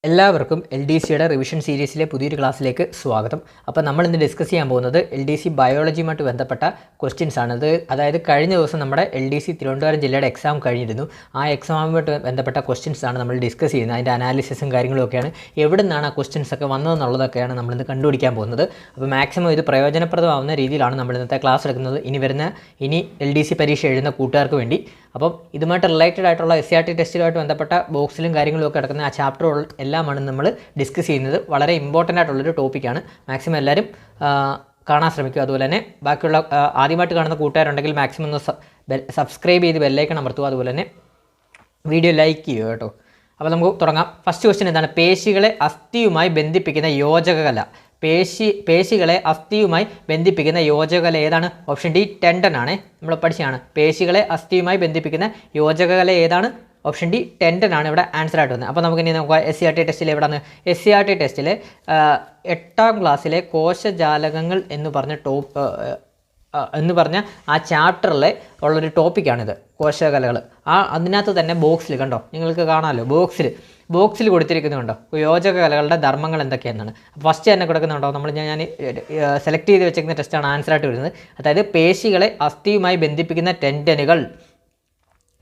എല്ലാവർക്കും L D സിയുടെ revision സീരീസിലെ പുതിയൊരു ക്ലാസ്സിലേക്ക് സ്വാഗതം. അപ്പോൾ നമ്മൾ ഇന്ന് ഡിസ്കസ് ചെയ്യാൻ പോകുന്നത് എൽ ഡി സി ബയോളജിയുമായിട്ട് ബന്ധപ്പെട്ട ക്വസ്റ്റ്യൻസ് ആണ്. അതായത് കഴിഞ്ഞ ദിവസം നമ്മുടെ എൽ ഡി സി തിരുവനന്തപുരം ജില്ലയുടെ എക്സാം കഴിഞ്ഞിരുന്നു. ആ എക്സാമുമായിട്ട് ബന്ധപ്പെട്ട ക്വസ്റ്റ്യൻസ് ആണ് നമ്മൾ ഡിസ്കസ് ചെയ്യുന്നത്. അതിൻ്റെ അനാലിസിസും കാര്യങ്ങളൊക്കെയാണ്, എവിടെ നിന്നാണ് ആ ക്വസ്റ്റ്യൻസ് ഒക്കെ വന്നതെന്നുള്ളതൊക്കെയാണ് നമ്മളിന്ന് കണ്ടുപിടിക്കാൻ പോകുന്നത്. അപ്പോൾ മാക്സിമം ഇത് പ്രയോജനപ്രദമാവുന്ന രീതിയിലാണ് നമ്മൾ ഇന്നത്തെ ക്ലാസ് എടുക്കുന്നത് ഇനി എൽ ഡി സി പരീക്ഷ എഴുതുന്ന കൂട്ടുകാർക്ക് വേണ്ടി. അപ്പം ഇതുമായിട്ട് റിലേറ്റഡ് ആയിട്ടുള്ള SCRT ടെസ്റ്റുമായിട്ട് ബന്ധപ്പെട്ട ബോക്സിലും കാര്യങ്ങളും ഒക്കെ കിടക്കുന്ന ആ ചാപ്റ്റർ എല്ലാമാണ് നമ്മൾ ഡിസ്കസ് ചെയ്യുന്നത്. വളരെ ഇമ്പോർട്ടൻ്റ് ആയിട്ടുള്ളൊരു ടോപ്പിക്കാണ്. മാക്സിമം എല്ലാവരും കാണാൻ ശ്രമിക്കുക. അതുപോലെ തന്നെ ബാക്കിയുള്ള ആദ്യമായിട്ട് കാണുന്ന കൂട്ടുകാരുണ്ടെങ്കിൽ മാക്സിമം ഒന്ന് സബ്സ്ക്രൈബ് ചെയ്ത് ബെല്ലൈക്കൺ അമർത്തുക. അതുപോലെ തന്നെ വീഡിയോ ലൈക്ക് ചെയ്യുക കേട്ടോ. അപ്പോൾ നമുക്ക് തുടങ്ങാം. ഫസ്റ്റ് ക്വസ്റ്റ്യൻ എന്താണ്? പേശികളെ അസ്ഥിയുമായി ബന്ധിപ്പിക്കുന്ന യോജകകല. പേശികളെ അസ്ഥിയുമായി ബന്ധിപ്പിക്കുന്ന യോജകകല ഏതാണ്? ഓപ്ഷൻ ഡി ടെൻഡൻ ആണ്. നമ്മൾ പഠിച്ചതാണ്. പേശികളെ അസ്ഥിയുമായി ബന്ധിപ്പിക്കുന്ന യോജകകല ഏതാണ്? ഓപ്ഷൻ ഡി ടെൻഡൻ ആണ് ഇവിടെ ആൻസർ ആയിട്ട് വന്നത്. അപ്പോൾ നമുക്കിനി നമുക്ക് SCRT ടെസ്റ്റിൽ എവിടെയാണ്? SCRT ടെസ്റ്റിൽ 8ാം ക്ലാസ്സിലെ കോശജാലകങ്ങൾ എന്ന് പറഞ്ഞ ആ ചാപ്റ്ററിലെ ഉള്ളൊരു ടോപ്പിക്കാണിത്, കോശകലകൾ. അതിനകത്ത് തന്നെ ബോക്സിൽ കണ്ടോ, നിങ്ങൾക്ക് കാണാമല്ലോ, ബോക്സിൽ കൊടുത്തിരിക്കുന്നുണ്ടോ യോജകകലകളുടെ ധർമ്മങ്ങൾ എന്തൊക്കെയാണെന്നാണ്. ഫസ്റ്റ് തന്നെ കൊടുക്കുന്നുണ്ടോ, ഞാൻ സെലക്ട് ചെയ്ത് വെച്ചിരിക്കുന്ന ടെസ്റ്റാണ് ആൻസറായിട്ട് വരുന്നത്. അതായത് പേശികളെ അസ്ഥിയുമായി ബന്ധിപ്പിക്കുന്ന ടെൻഡനുകൾ,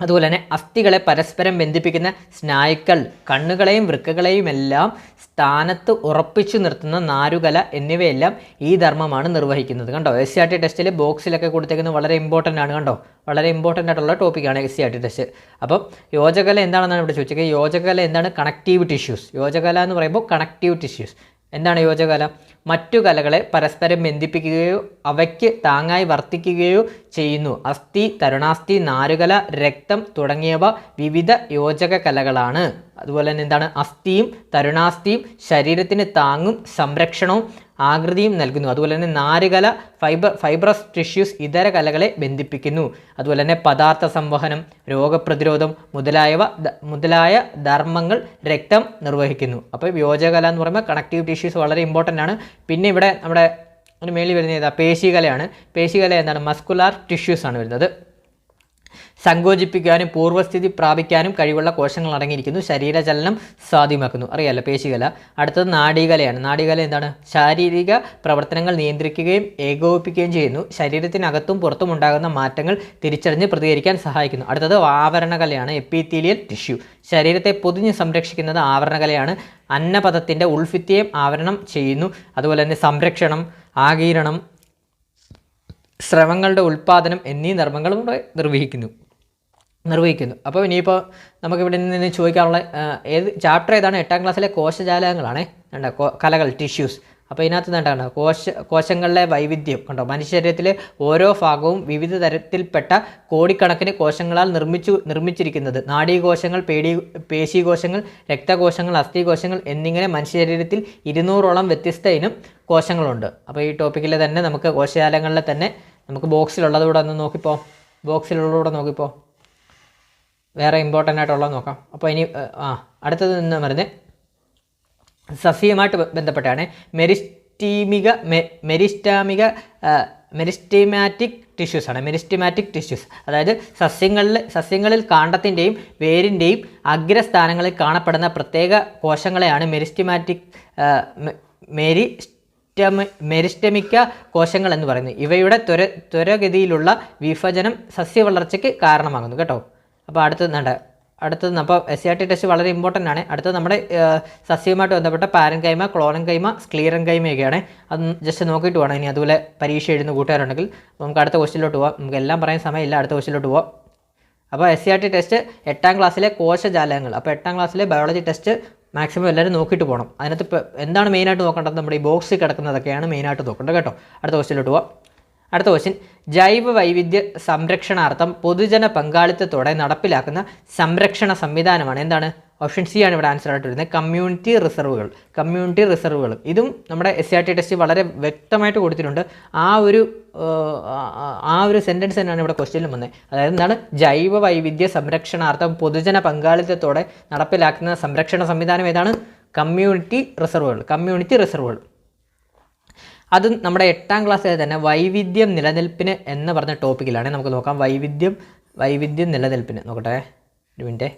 അതുപോലെ തന്നെ അസ്ഥികളെ പരസ്പരം ബന്ധിപ്പിക്കുന്ന സ്നായുക്കൾ, കണ്ണുകളെയും വൃക്കകളെയും എല്ലാം സ്ഥാനത്ത് ഉറപ്പിച്ചു നിർത്തുന്ന നാരുകല എന്നിവയെല്ലാം ഈ ധർമ്മമാണ് നിർവഹിക്കുന്നത്. കണ്ടോ, SCRT ടെസ്റ്റിൽ ബോക്സിലൊക്കെ കൊടുത്തേക്കുന്നത് വളരെ ഇമ്പോർട്ടൻ്റ് ആണ്. കണ്ടോ, വളരെ ഇമ്പോർട്ടൻ്റ് ആയിട്ടുള്ള ടോപ്പിക്കാണ് SCRT ടെസ്റ്റ്. അപ്പം യോജകകല എന്താണെന്നാണ് ഇവിടെ ചോദിച്ചത്. യോജകകല എന്താണ്? Connective tissues. യോജകകല എന്ന് പറയുമ്പോൾ കണക്റ്റീവ് ടിഷ്യൂസ്. എന്താണ് യോജകകല? മറ്റു കലകളെ പരസ്പരം ബന്ധിപ്പിക്കുകയോ അവയ്ക്ക് താങ്ങായി വർത്തിക്കുകയോ ചെയ്യുന്നു. അസ്ഥി, തരുണാസ്ഥി, നാരുകല, രക്തം തുടങ്ങിയവ വിവിധ യോജക കലകളാണ്. അതുപോലെ തന്നെ എന്താണ്? അസ്ഥിയും തരുണാസ്ഥിയും ശരീരത്തിന് താങ്ങും സംരക്ഷണവും ആകൃതിയും നൽകുന്നു. അതുപോലെ തന്നെ നാരുകല ഫൈബ്രസ് ടിഷ്യൂസ് ഇതര കലകളെ ബന്ധിപ്പിക്കുന്നു. അതുപോലെ തന്നെ പദാർത്ഥ സംവഹനം, രോഗപ്രതിരോധം മുതലായ ധർമ്മങ്ങൾ രക്തം നിർവഹിക്കുന്നു. അപ്പോൾ യോജകകല എന്ന് പറയുമ്പോൾ കണക്റ്റീവ് ടിഷ്യൂസ് വളരെ ഇമ്പോർട്ടൻ്റ് ആണ്. പിന്നെ ഇവിടെ നമ്മുടെ ഒരു മേളിൽ വരുന്നത് ഏതാ? പേശികലയാണ്. പേശികല എന്താണ്? മസ്കുലാർ ടിഷ്യൂസ് ആണ് വരുന്നത്. സങ്കോചിപ്പിക്കാനും പൂർവ്വസ്ഥിതി പ്രാപിക്കാനും കഴിവുള്ള കോശങ്ങൾ അടങ്ങിയിരിക്കുന്നു. ശരീരചലനം സാധ്യമാക്കുന്നു. അറിയാമല്ലോ പേശികല. അടുത്തത് നാഡീകലയാണ്. നാഡീകല എന്താണ്? ശാരീരിക പ്രവർത്തനങ്ങൾ നിയന്ത്രിക്കുകയും ഏകോപിപ്പിക്കുകയും ചെയ്യുന്നു. ശരീരത്തിനകത്തും പുറത്തും ഉണ്ടാകുന്ന മാറ്റങ്ങൾ തിരിച്ചറിഞ്ഞ് പ്രതികരിക്കാൻ സഹായിക്കുന്നു. അടുത്തത് ആവരണകലയാണ്. Epithelial tissue. ശരീരത്തെ പൊതിഞ്ഞ് സംരക്ഷിക്കുന്നത് ആവരണകലയാണ്. അന്നപഥത്തിൻ്റെ ഉൾഭിത്തിയെ ആവരണം ചെയ്യുന്നു. അതുപോലെ തന്നെ സംരക്ഷണം, ആഗീരണം, സ്രവങ്ങളുടെ ഉൽപ്പാദനം എന്നീ ധർമ്മങ്ങളും നിർവഹിക്കുന്നു. അപ്പോൾ ഇനിയിപ്പോൾ നമുക്കിവിടെ നിന്ന് ചോദിക്കാനുള്ള ചാപ്റ്റർ ഏതാണ്? 8ാം ക്ലാസ്സിലെ കോശജാലകങ്ങളാണ്. കലകൾ, ടിഷ്യൂസ്. അപ്പോൾ ഇതിനകത്ത് എന്താണ്? കോശങ്ങളിലെ വൈവിധ്യം കണ്ടോ. മനുഷ്യ ശരീരത്തിലെ ഓരോ ഭാഗവും വിവിധ തരത്തിൽപ്പെട്ട കോടിക്കണക്കിന് കോശങ്ങളാൽ നിർമ്മിച്ചിരിക്കുന്നത്. നാഡീകോശങ്ങൾ, പേശീകോശങ്ങൾ, രക്തകോശങ്ങൾ, അസ്ഥികോശങ്ങൾ എന്നിങ്ങനെ മനുഷ്യ ശരീരത്തിൽ 200ഓളം വ്യത്യസ്ത ഇനം കോശങ്ങളുണ്ട്. അപ്പോൾ ഈ ടോപ്പിക്കിൽ തന്നെ നമുക്ക് കോശജാലങ്ങളിൽ തന്നെ നമുക്ക് ബോക്സിലുള്ളതുകൂടെ ഒന്ന് നോക്കിപ്പോൾ വേറെ ഇമ്പോർട്ടൻ്റ് ആയിട്ടുള്ളത് നോക്കാം. അപ്പോൾ ഇനി അടുത്തത് എന്ന് പറഞ്ഞ് സസ്യവുമായിട്ട് ബന്ധപ്പെട്ടാണ്. മെരിസ്റ്റമാറ്റിക് ടിഷ്യൂസ് ആണ്. മെരിസ്റ്റമാറ്റിക് ടിഷ്യൂസ് അതായത് സസ്യങ്ങളിൽ കാണ്ഡത്തിൻ്റെയും വേരിൻ്റെയും അഗ്രസ്ഥാനങ്ങളിൽ കാണപ്പെടുന്ന പ്രത്യേക കോശങ്ങളെയാണ് മെരിസ്റ്റമിക്ക കോശങ്ങൾ എന്ന് പറയുന്നത്. ഇവയുടെ ത്വരഗതിയിലുള്ള വിഭജനം സസ്യവളർച്ചയ്ക്ക് കാരണമാകുന്നു കേട്ടോ. അപ്പോൾ അടുത്തത് അപ്പോൾ SCRT ടെസ്റ്റ് വളരെ ഇമ്പോർട്ടൻ്റ് ആണ്. അടുത്തത് നമ്മുടെ സസ്യവുമായിട്ട് ബന്ധപ്പെട്ട പാരൻകൈമ, ക്ലോറൻകൈമ, സ്ക്ലീറൻകൈമയൊക്കെയാണ്. അത് ജസ്റ്റ് നോക്കിയിട്ട് വേണം. ഇനി അതുപോലെ പരീക്ഷ എഴുതുന്ന കൂട്ടുകാരുണ്ടെങ്കിൽ നമുക്ക് അടുത്ത ക്വസ്റ്റ്യനിലോട്ട് പോവാം. നമുക്ക് എല്ലാം പറയാൻ സമയമില്ല, അടുത്ത ക്വസ്റ്റ്യനിലോട്ട് പോവാം. അപ്പോൾ SCRT ടെസ്റ്റ് 8ാം ക്ലാസ്സിലെ കോശജാലകങ്ങൾ. അപ്പോൾ 8ാം ക്ലാസ്സിലെ ബയോളജി ടെസ്റ്റ് മാക്സിമം എല്ലാവരും നോക്കിയിട്ട് പോകണം. അതിനകത്ത് ഇപ്പോൾ എന്താണ് മെയിനായിട്ട് നോക്കേണ്ടത്? നമ്മുടെ ഈ ബോക്സിൽ കിടക്കുന്നതൊക്കെയാണ് മെയിനായിട്ട് നോക്കേണ്ടത് കേട്ടോ. അടുത്ത ക്വസ്റ്റ്യനിലോട്ട് പോവാം. അടുത്ത ക്വസ്റ്റ്യൻ, ജൈവ വൈവിധ്യ സംരക്ഷണാർത്ഥം പൊതുജന പങ്കാളിത്തത്തോടെ നടപ്പിലാക്കുന്ന സംരക്ഷണ സംവിധാനമാണ്. എന്താണ്? ഓപ്ഷൻ സി ആണ് ഇവിടെ ആൻസർ ആയിട്ട് വരുന്നത്. കമ്മ്യൂണിറ്റി റിസർവുകൾ. ഇതും നമ്മുടെ SCRT ടെസ്റ്റ് വളരെ വ്യക്തമായിട്ട് കൊടുത്തിട്ടുണ്ട്. ആ ഒരു സെൻറ്റൻസ് തന്നെയാണ് ഇവിടെ ക്വസ്റ്റ്യനിലും വന്നത്. അതായത് എന്താണ്? ജൈവ വൈവിധ്യ സംരക്ഷണാർത്ഥം പൊതുജന പങ്കാളിത്തത്തോടെ നടപ്പിലാക്കുന്ന സംരക്ഷണ സംവിധാനം ഏതാണ്? കമ്മ്യൂണിറ്റി റിസർവുകൾ. അത് നമ്മുടെ 8ാം ക്ലാസ്സിൽ തന്നെ വൈവിധ്യം നിലനിൽപ്പിന് എന്ന് പറഞ്ഞ ടോപ്പിക്കിലാണ്. നമുക്ക് നോക്കാം. വൈവിധ്യം നിലനിൽപ്പിന് നോക്കട്ടെ ഒരു മിനിറ്റ്.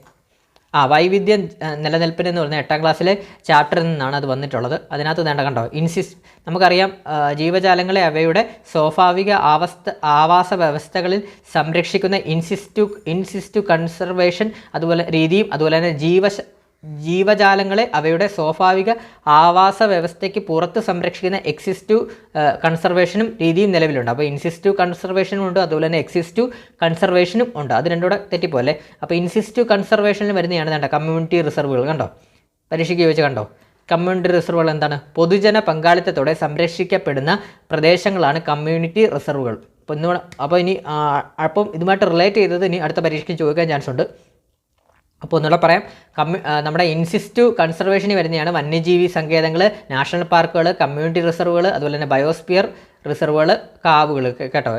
വൈവിധ്യം നിലനിൽപ്പിന് എന്ന് പറഞ്ഞ 8ാം ക്ലാസ്സിലെ ചാപ്റ്ററിൽ നിന്നാണ് അത് വന്നിട്ടുള്ളത്. അതിനകത്ത് വേണ്ട കണ്ടോ, നമുക്കറിയാം ജീവജാലങ്ങളെ അവയുടെ സ്വാഭാവിക ആവാസ വ്യവസ്ഥകളിൽ സംരക്ഷിക്കുന്ന ഇൻസിസ്റ്റു കൺസർവേഷൻ അതുപോലെ രീതിയും, അതുപോലെ തന്നെ ജീവജാലങ്ങളെ അവയുടെ സ്വാഭാവിക ആവാസ വ്യവസ്ഥയ്ക്ക് പുറത്ത് സംരക്ഷിക്കുന്ന എക്സിസ്റ്റീവ് കൺസർവേഷനും രീതിയും നിലവിലുണ്ട്. അപ്പോൾ ഇൻസിസ്റ്റീവ് കൺസർവേഷനും ഉണ്ട്, അതുപോലെ തന്നെ എക്സിസ്റ്റീവ് കൺസർവേഷനും ഉണ്ട്. അത് രണ്ടുകൂടെ തെറ്റിപ്പോലെ. അപ്പോൾ ഇൻസിസ്റ്റീവ് കൺസർവേഷനിൽ വരുന്നതാണ് വേണ്ട കമ്മ്യൂണിറ്റി റിസർവുകൾ. കണ്ടോ, പരീക്ഷയ്ക്ക് ചോദിച്ചാൽ കണ്ടോ, കമ്മ്യൂണിറ്റി റിസർവുകൾ എന്താണ്? പൊതുജന പങ്കാളിത്തത്തോടെ സംരക്ഷിക്കപ്പെടുന്ന പ്രദേശങ്ങളാണ് കമ്മ്യൂണിറ്റി റിസർവുകൾ. അപ്പോൾ ഇതുമായിട്ട് റിലേറ്റ് ചെയ്തത് ഇനി അടുത്ത പരീക്ഷയ്ക്ക് ചോദിക്കാൻ ചാൻസ് ഉണ്ട്. അപ്പോൾ ഒന്നുകൂടെ പറയാം, നമ്മുടെ ഇൻസിസ്റ്റീവ് കൺസർവേഷനിൽ വരുന്നതാണ് വന്യജീവി സങ്കേതങ്ങൾ, നാഷണൽ പാർക്കുകൾ, കമ്മ്യൂണിറ്റി റിസർവുകൾ, അതുപോലെ തന്നെ ബയോസ്ഫിയർ റിസർവുകൾ, കാവുകൾ, കേട്ടോ,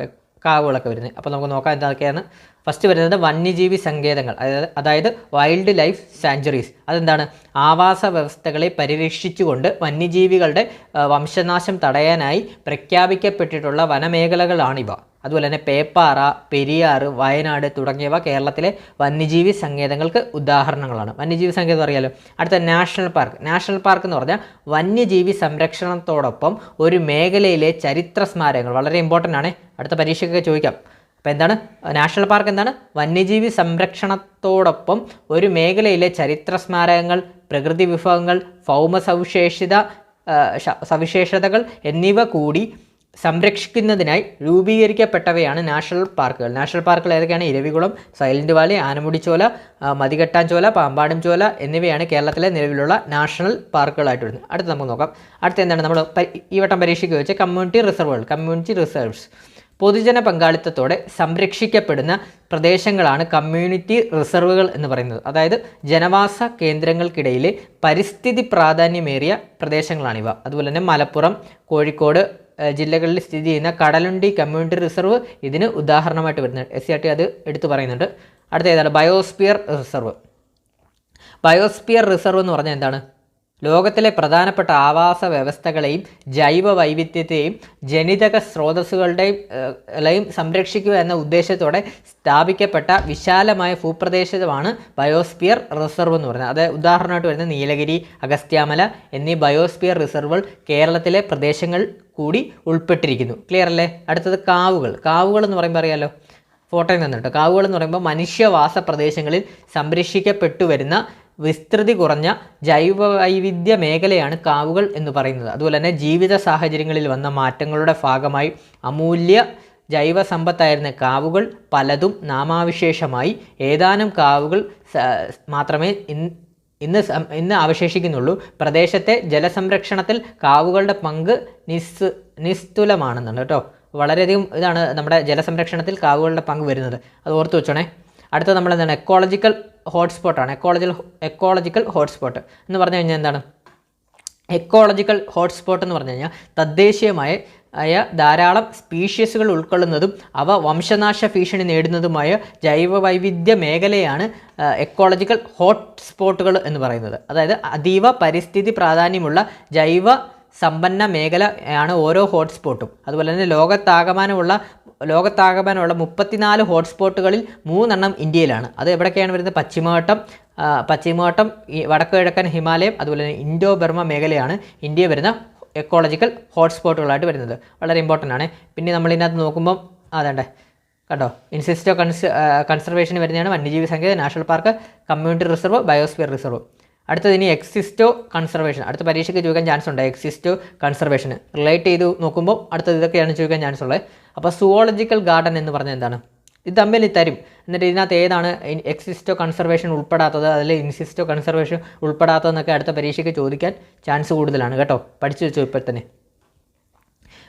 കാവുകളൊക്കെ വരുന്നത്. അപ്പോൾ നമുക്ക് നോക്കാം എന്തൊക്കെയാണ്. ഫസ്റ്റ് വരുന്നത് വന്യജീവി സങ്കേതങ്ങൾ, അതായത് വൈൽഡ് ലൈഫ് സാങ്ച്വറീസ്. അതെന്താണ്? ആവാസ വ്യവസ്ഥകളെ പരിരക്ഷിച്ചുകൊണ്ട് വന്യജീവികളുടെ വംശനാശം തടയാനായി പ്രഖ്യാപിക്കപ്പെട്ടിട്ടുള്ള വനമേഖലകളാണിവ. അതുപോലെ തന്നെ പേപ്പാറ, പെരിയാർ, വയനാട് തുടങ്ങിയവ കേരളത്തിലെ വന്യജീവി സങ്കേതങ്ങൾക്ക് ഉദാഹരണങ്ങളാണ്. വന്യജീവി സങ്കേതം അറിയാലോ. അടുത്ത നാഷണൽ പാർക്ക്. നാഷണൽ പാർക്ക് എന്ന് പറഞ്ഞാൽ വന്യജീവി സംരക്ഷണത്തോടൊപ്പം ഒരു മേഖലയിലെ ചരിത്ര സ്മാരകങ്ങൾ, വളരെ ഇമ്പോർട്ടൻ്റ് ആണ്, അടുത്ത പരീക്ഷയ്ക്കൊക്കെ ചോദിക്കാം. അപ്പോൾ എന്താണ് നാഷണൽ പാർക്ക്? എന്താണ്? വന്യജീവി സംരക്ഷണത്തോടൊപ്പം ഒരു മേഖലയിലെ ചരിത്ര സ്മാരകങ്ങൾ, പ്രകൃതി വിഭവങ്ങൾ, ഭൗമ സവിശേഷതകൾ എന്നിവ കൂടി സംരക്ഷിക്കുന്നതിനായി രൂപീകരിക്കപ്പെട്ടവയാണ് നാഷണൽ പാർക്കുകൾ. നാഷണൽ പാർക്കുകൾ ഏതൊക്കെയാണ്? ഇരവികുളം, സൈലന്റ് വാലി, ആനമുടിച്ചോല, മതികെട്ടാഞ്ചോല, പാമ്പാടുംചോല എന്നിവയാണ് കേരളത്തിലെ നിലവിലുള്ള നാഷണൽ പാർക്കുകളായിട്ട് വരുന്നത്. അടുത്ത് നമുക്ക് നോക്കാം. അടുത്ത എന്താണ് നമ്മൾ ഈ വട്ടം പരീക്ഷയ്ക്ക് വെച്ച് കമ്മ്യൂണിറ്റി റിസർവുകൾ, കമ്മ്യൂണിറ്റി റിസർവ്സ്. പൊതുജന പങ്കാളിത്തത്തോടെ സംരക്ഷിക്കപ്പെടുന്ന പ്രദേശങ്ങളാണ് കമ്മ്യൂണിറ്റി റിസർവുകൾ എന്ന് പറയുന്നത്. അതായത് ജനവാസ കേന്ദ്രങ്ങൾക്കിടയിലെ പരിസ്ഥിതി പ്രാധാന്യമേറിയ പ്രദേശങ്ങളാണിവ. അതുപോലെ തന്നെ മലപ്പുറം, കോഴിക്കോട് ജില്ലകളിൽ സ്ഥിതി ചെയ്യുന്ന കടലുണ്ടി കമ്മ്യൂണിറ്റി റിസർവ് ഇതിന് ഉദാഹരണമായിട്ട് വരുന്നുണ്ട്. SCRT അത് എടുത്തു പറയുന്നുണ്ട്. അടുത്ത ഏതാണ്? Biosphere reserve. ബയോസ്ഫിയർ റിസർവ് എന്ന് പറഞ്ഞാൽ എന്താണ്? ലോകത്തിലെ പ്രധാനപ്പെട്ട ആവാസ വ്യവസ്ഥകളെയും ജൈവ വൈവിധ്യത്തെയും ജനിതക സ്രോതസ്സുകളുടെയും സംരക്ഷിക്കുക എന്ന ഉദ്ദേശത്തോടെ സ്ഥാപിക്കപ്പെട്ട വിശാലമായ ഭൂപ്രദേശമാണ് ബയോസ്ഫിയർ റിസർവ് എന്ന് പറയുന്നത്. അത് ഉദാഹരണമായിട്ട് വരുന്ന നീലഗിരി, അഗസ്ത്യാമല എന്നീ ബയോസ്ഫിയർ റിസർവുകൾ കേരളത്തിലെ പ്രദേശങ്ങൾ കൂടി ഉൾപ്പെട്ടിരിക്കുന്നു. ക്ലിയർ അല്ലേ? അടുത്തത് കാവുകൾ. കാവുകൾ എന്ന് പറയുമ്പോൾ അറിയാലോ, ഫോട്ടോയിൽ നിന്നിട്ട്. കാവുകൾ എന്ന് പറയുമ്പോൾ മനുഷ്യവാസ പ്രദേശങ്ങളിൽ സംരക്ഷിക്കപ്പെട്ടു വരുന്ന വിസ്തൃതി കുറഞ്ഞ ജൈവവൈവിധ്യ മേഖലയാണ് കാവുകൾ എന്ന് പറയുന്നത്. അതുപോലെ തന്നെ ജീവിത സാഹചര്യങ്ങളിൽ വന്ന മാറ്റങ്ങളുടെ ഭാഗമായി അമൂല്യ ജൈവ സമ്പത്തായിരുന്ന കാവുകൾ പലതും നാമാവിശേഷമായി ഏതാനും കാവുകൾ മാത്രമേ ഇന്ന് അവശേഷിക്കുന്നുള്ളൂ. പ്രദേശത്തെ ജലസംരക്ഷണത്തിൽ കാവുകളുടെ പങ്ക് നിസ്തുലമാണെന്നാണ് കേട്ടോ. വളരെയധികം ഇതാണ് നമ്മുടെ ജലസംരക്ഷണത്തിൽ കാവുകളുടെ പങ്ക് വരുന്നത്. അത് ഓർത്ത് വെച്ചോണേ. അടുത്ത നമ്മൾ എന്താണ്? എക്കോളജിക്കൽ ഹോട്ട്സ്പോട്ടാണ്. എക്കോളജിക്കൽ ഹോട്ട്സ്പോട്ട് എന്ന് പറഞ്ഞു കഴിഞ്ഞാൽ എന്താണ്? എക്കോളജിക്കൽ ഹോട്ട്സ്പോട്ട് എന്ന് പറഞ്ഞു കഴിഞ്ഞാൽ തദ്ദേശീയമായ ധാരാളം സ്പീഷ്യസുകൾ ഉൾക്കൊള്ളുന്നതും അവ വംശനാശ ഭീഷണി നേടുന്നതുമായ ജൈവവൈവിധ്യ മേഖലയാണ് എക്കോളജിക്കൽ ഹോട്ട്സ്പോട്ടുകൾ എന്ന് പറയുന്നത്. അതായത് അതീവ പരിസ്ഥിതി പ്രാധാന്യമുള്ള ജൈവ സമ്പന്ന മേഖലയാണ് ഓരോ ഹോട്ട്സ്പോട്ടും. അതുപോലെ തന്നെ ലോകത്താകമാനമുള്ള 34 ഹോട്ട്സ്പോട്ടുകളിൽ 3 ഇന്ത്യയിലാണ്. അത് എവിടെയൊക്കെയാണ് വരുന്നത്? പശ്ചിമഘട്ടം, ഈ വടക്ക് കിഴക്കൻ ഹിമാലയം, അതുപോലെ തന്നെ ഇൻഡോ ബർമ മേഖലയാണ് ഇന്ത്യയിൽ വരുന്ന എക്കോളജിക്കൽ ഹോട്ട്സ്പോട്ടുകളായിട്ട് വരുന്നത്. വളരെ ഇമ്പോർട്ടൻ്റ് ആണ്. പിന്നെ നമ്മളിതിനകത്ത് നോക്കുമ്പം അതേണ്ടേ കണ്ടോ, ഇൻസിസ്റ്റോ കൺസർവേഷന് വരുന്നതാണ് വന്യജീവി സങ്കേതം, national park, community reserve, biosphere reserve. അടുത്തത് ഇനി എക്സിസ്റ്റോ കൺസർവേഷൻ. അടുത്ത പരീക്ഷയ്ക്ക് ചോദിക്കാൻ ചാൻസ് ഉണ്ട്. എക്സിസ്റ്റോ കൺസർവേഷന് റിലേറ്റ് ചെയ്ത് നോക്കുമ്പോൾ അടുത്തത് ഇതൊക്കെയാണ് ചോദിക്കാൻ ചാൻസ് ഉള്ളത്. അപ്പോൾ സുവോളജിക്കൽ ഗാർഡൻ എന്ന് പറഞ്ഞാൽ എന്താണ്? ഇത് തമ്മിൽ തരും. എന്നിട്ട് ഇതിനകത്ത് ഏതാണ് എക്സിസ്റ്റോ കൺസർവേഷൻ ഉൾപ്പെടാത്തത്, അതിൽ ഇൻസിസ്റ്റോ കൺസർവേഷൻ ഉൾപ്പെടാത്തതെന്നൊക്കെ അടുത്ത പരീക്ഷയ്ക്ക് ചോദിക്കാൻ ചാൻസ് കൂടുതലാണ് കേട്ടോ. പഠിച്ചു വെച്ചു ഇപ്പോൾ തന്നെ.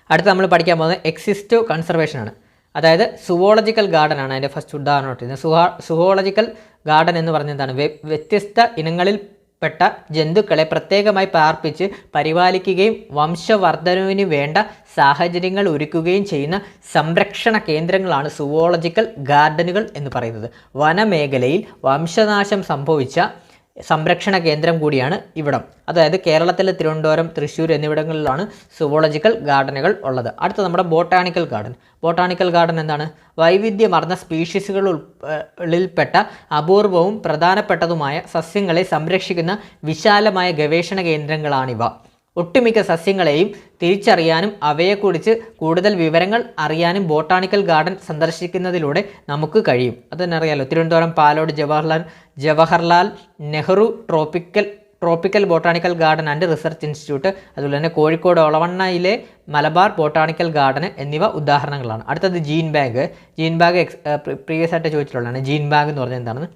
അടുത്ത നമ്മൾ പഠിക്കാൻ പോകുന്നത് എക്സിസ്റ്റോ കൺസർവേഷനാണ്. അതായത് സുവോളജിക്കൽ ഗാർഡൻ ആണ് അതിൻ്റെ ഫസ്റ്റ് ഉദാഹരണം. സുവോളജിക്കൽ ഗാർഡൻ എന്ന് പറഞ്ഞാൽ എന്താണ്? വ്യത്യസ്ത ഇനങ്ങളിൽ പെട്ട ജന്തുക്കളെ പ്രത്യേകമായി പാർപ്പിച്ച് പരിപാലിക്കുകയും വംശവർദ്ധനവിന് വേണ്ട സാഹചര്യങ്ങൾ ഒരുക്കുകയും ചെയ്യുന്ന സംരക്ഷണ കേന്ദ്രങ്ങളാണ് സുവോളജിക്കൽ ഗാർഡനുകൾ എന്ന് പറയുന്നത്. വനമേഖലയിൽ വംശനാശം സംഭവിച്ച സംരക്ഷണ കേന്ദ്രം കൂടിയാണ് ഇവിടം. അതായത് കേരളത്തിലെ തിരുവനന്തപുരം, തൃശ്ശൂർ എന്നിവിടങ്ങളിലാണ് സുവോളജിക്കൽ ഗാർഡനുകൾ ഉള്ളത്. അടുത്ത നമ്മുടെ ബോട്ടാണിക്കൽ ഗാർഡൻ. ബോട്ടാണിക്കൽ ഗാർഡൻ എന്താണ്? വൈവിധ്യമാർന്ന സ്പീഷീസുകളിൽപ്പെട്ട അപൂർവവും പ്രധാനപ്പെട്ടതുമായ സസ്യങ്ങളെ സംരക്ഷിക്കുന്ന വിശാലമായ ഗവേഷണ കേന്ദ്രങ്ങളാണിവ. ഒട്ടുമിക്ക സസ്യങ്ങളെയും തിരിച്ചറിയാനും അവയെക്കുറിച്ച് കൂടുതൽ വിവരങ്ങൾ അറിയാനും ബോട്ടാണിക്കൽ ഗാർഡൻ സന്ദർശിക്കുന്നതിലൂടെ നമുക്ക് കഴിയും. അതെന്നെ അറിയാലോ, Thiruvananthapuram Palode Jawaharlal Nehru tropical botanical garden and research institute, അതുപോലെ തന്നെ കോഴിക്കോട് ഒളവണ്ണയിലെ മലബാർ ബോട്ടാണിക്കൽ ഗാർഡൻ എന്നിവ ഉദാഹരണങ്ങളാണ്. അടുത്തത് gene bank. Gene bank previous ആയിട്ട് ചോദിച്ചിട്ടുള്ളതാണ്. ജീൻ ബാഗ് എന്ന് പറഞ്ഞാൽ എന്താണെന്ന്.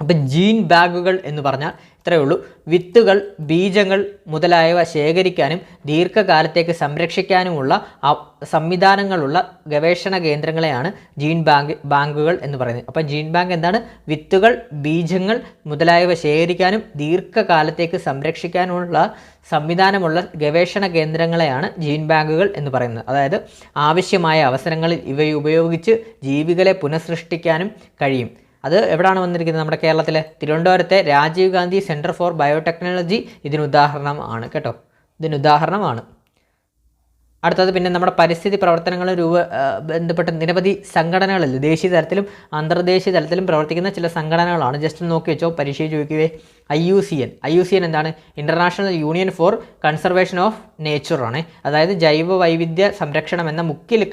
അപ്പം ജീൻ ബാഗുകൾ എന്ന് പറഞ്ഞാൽ ഇത്രയേ ഉള്ളൂ. വിത്തുകൾ, ബീജങ്ങൾ മുതലായവ ശേഖരിക്കാനും ദീർഘകാലത്തേക്ക് സംരക്ഷിക്കാനുമുള്ള സംവിധാനങ്ങളുള്ള ഗവേഷണ കേന്ദ്രങ്ങളെയാണ് ജീൻ ബാങ്കുകൾ എന്ന് പറയുന്നത്. അപ്പം ജീൻ ബാങ്ക് എന്താണ്? വിത്തുകൾ, ബീജങ്ങൾ മുതലായവ ശേഖരിക്കാനും ദീർഘകാലത്തേക്ക് സംരക്ഷിക്കാനുമുള്ള സംവിധാനമുള്ള ഗവേഷണ കേന്ദ്രങ്ങളെയാണ് ജീൻ ബാങ്കുകൾ എന്ന് പറയുന്നത്. അതായത് ആവശ്യമായ അവസരങ്ങളിൽ ഇവയെ ഉപയോഗിച്ച് ജീവികളെ പുനഃസൃഷ്ടിക്കാനും കഴിയും. അത് എവിടെയാണ് വന്നിരിക്കുന്നത്? നമ്മുടെ കേരളത്തിലെ തിരുവനന്തപുരത്തെ Rajiv Gandhi centre for biotechnology ഇതിനുദാഹരണമാണ് കേട്ടോ, ഇതിനുദാഹരണമാണ്. അടുത്തത് പിന്നെ നമ്മുടെ പരിസ്ഥിതി പ്രവർത്തനങ്ങളും ബന്ധപ്പെട്ട നിരവധി സംഘടനകളിൽ ദേശീയ തലത്തിലും അന്തർദേശീയ തലത്തിലും പ്രവർത്തിക്കുന്ന ചില സംഘടനകളാണ്. ജസ്റ്റ് നോക്കി വെച്ചോ, പരീക്ഷ ചോദിക്കുകയെ. IUCN എന്താണ്? International union for conservation of nature ആണ്. അതായത് ജൈവ വൈവിധ്യ സംരക്ഷണം എന്ന മുഖ്യ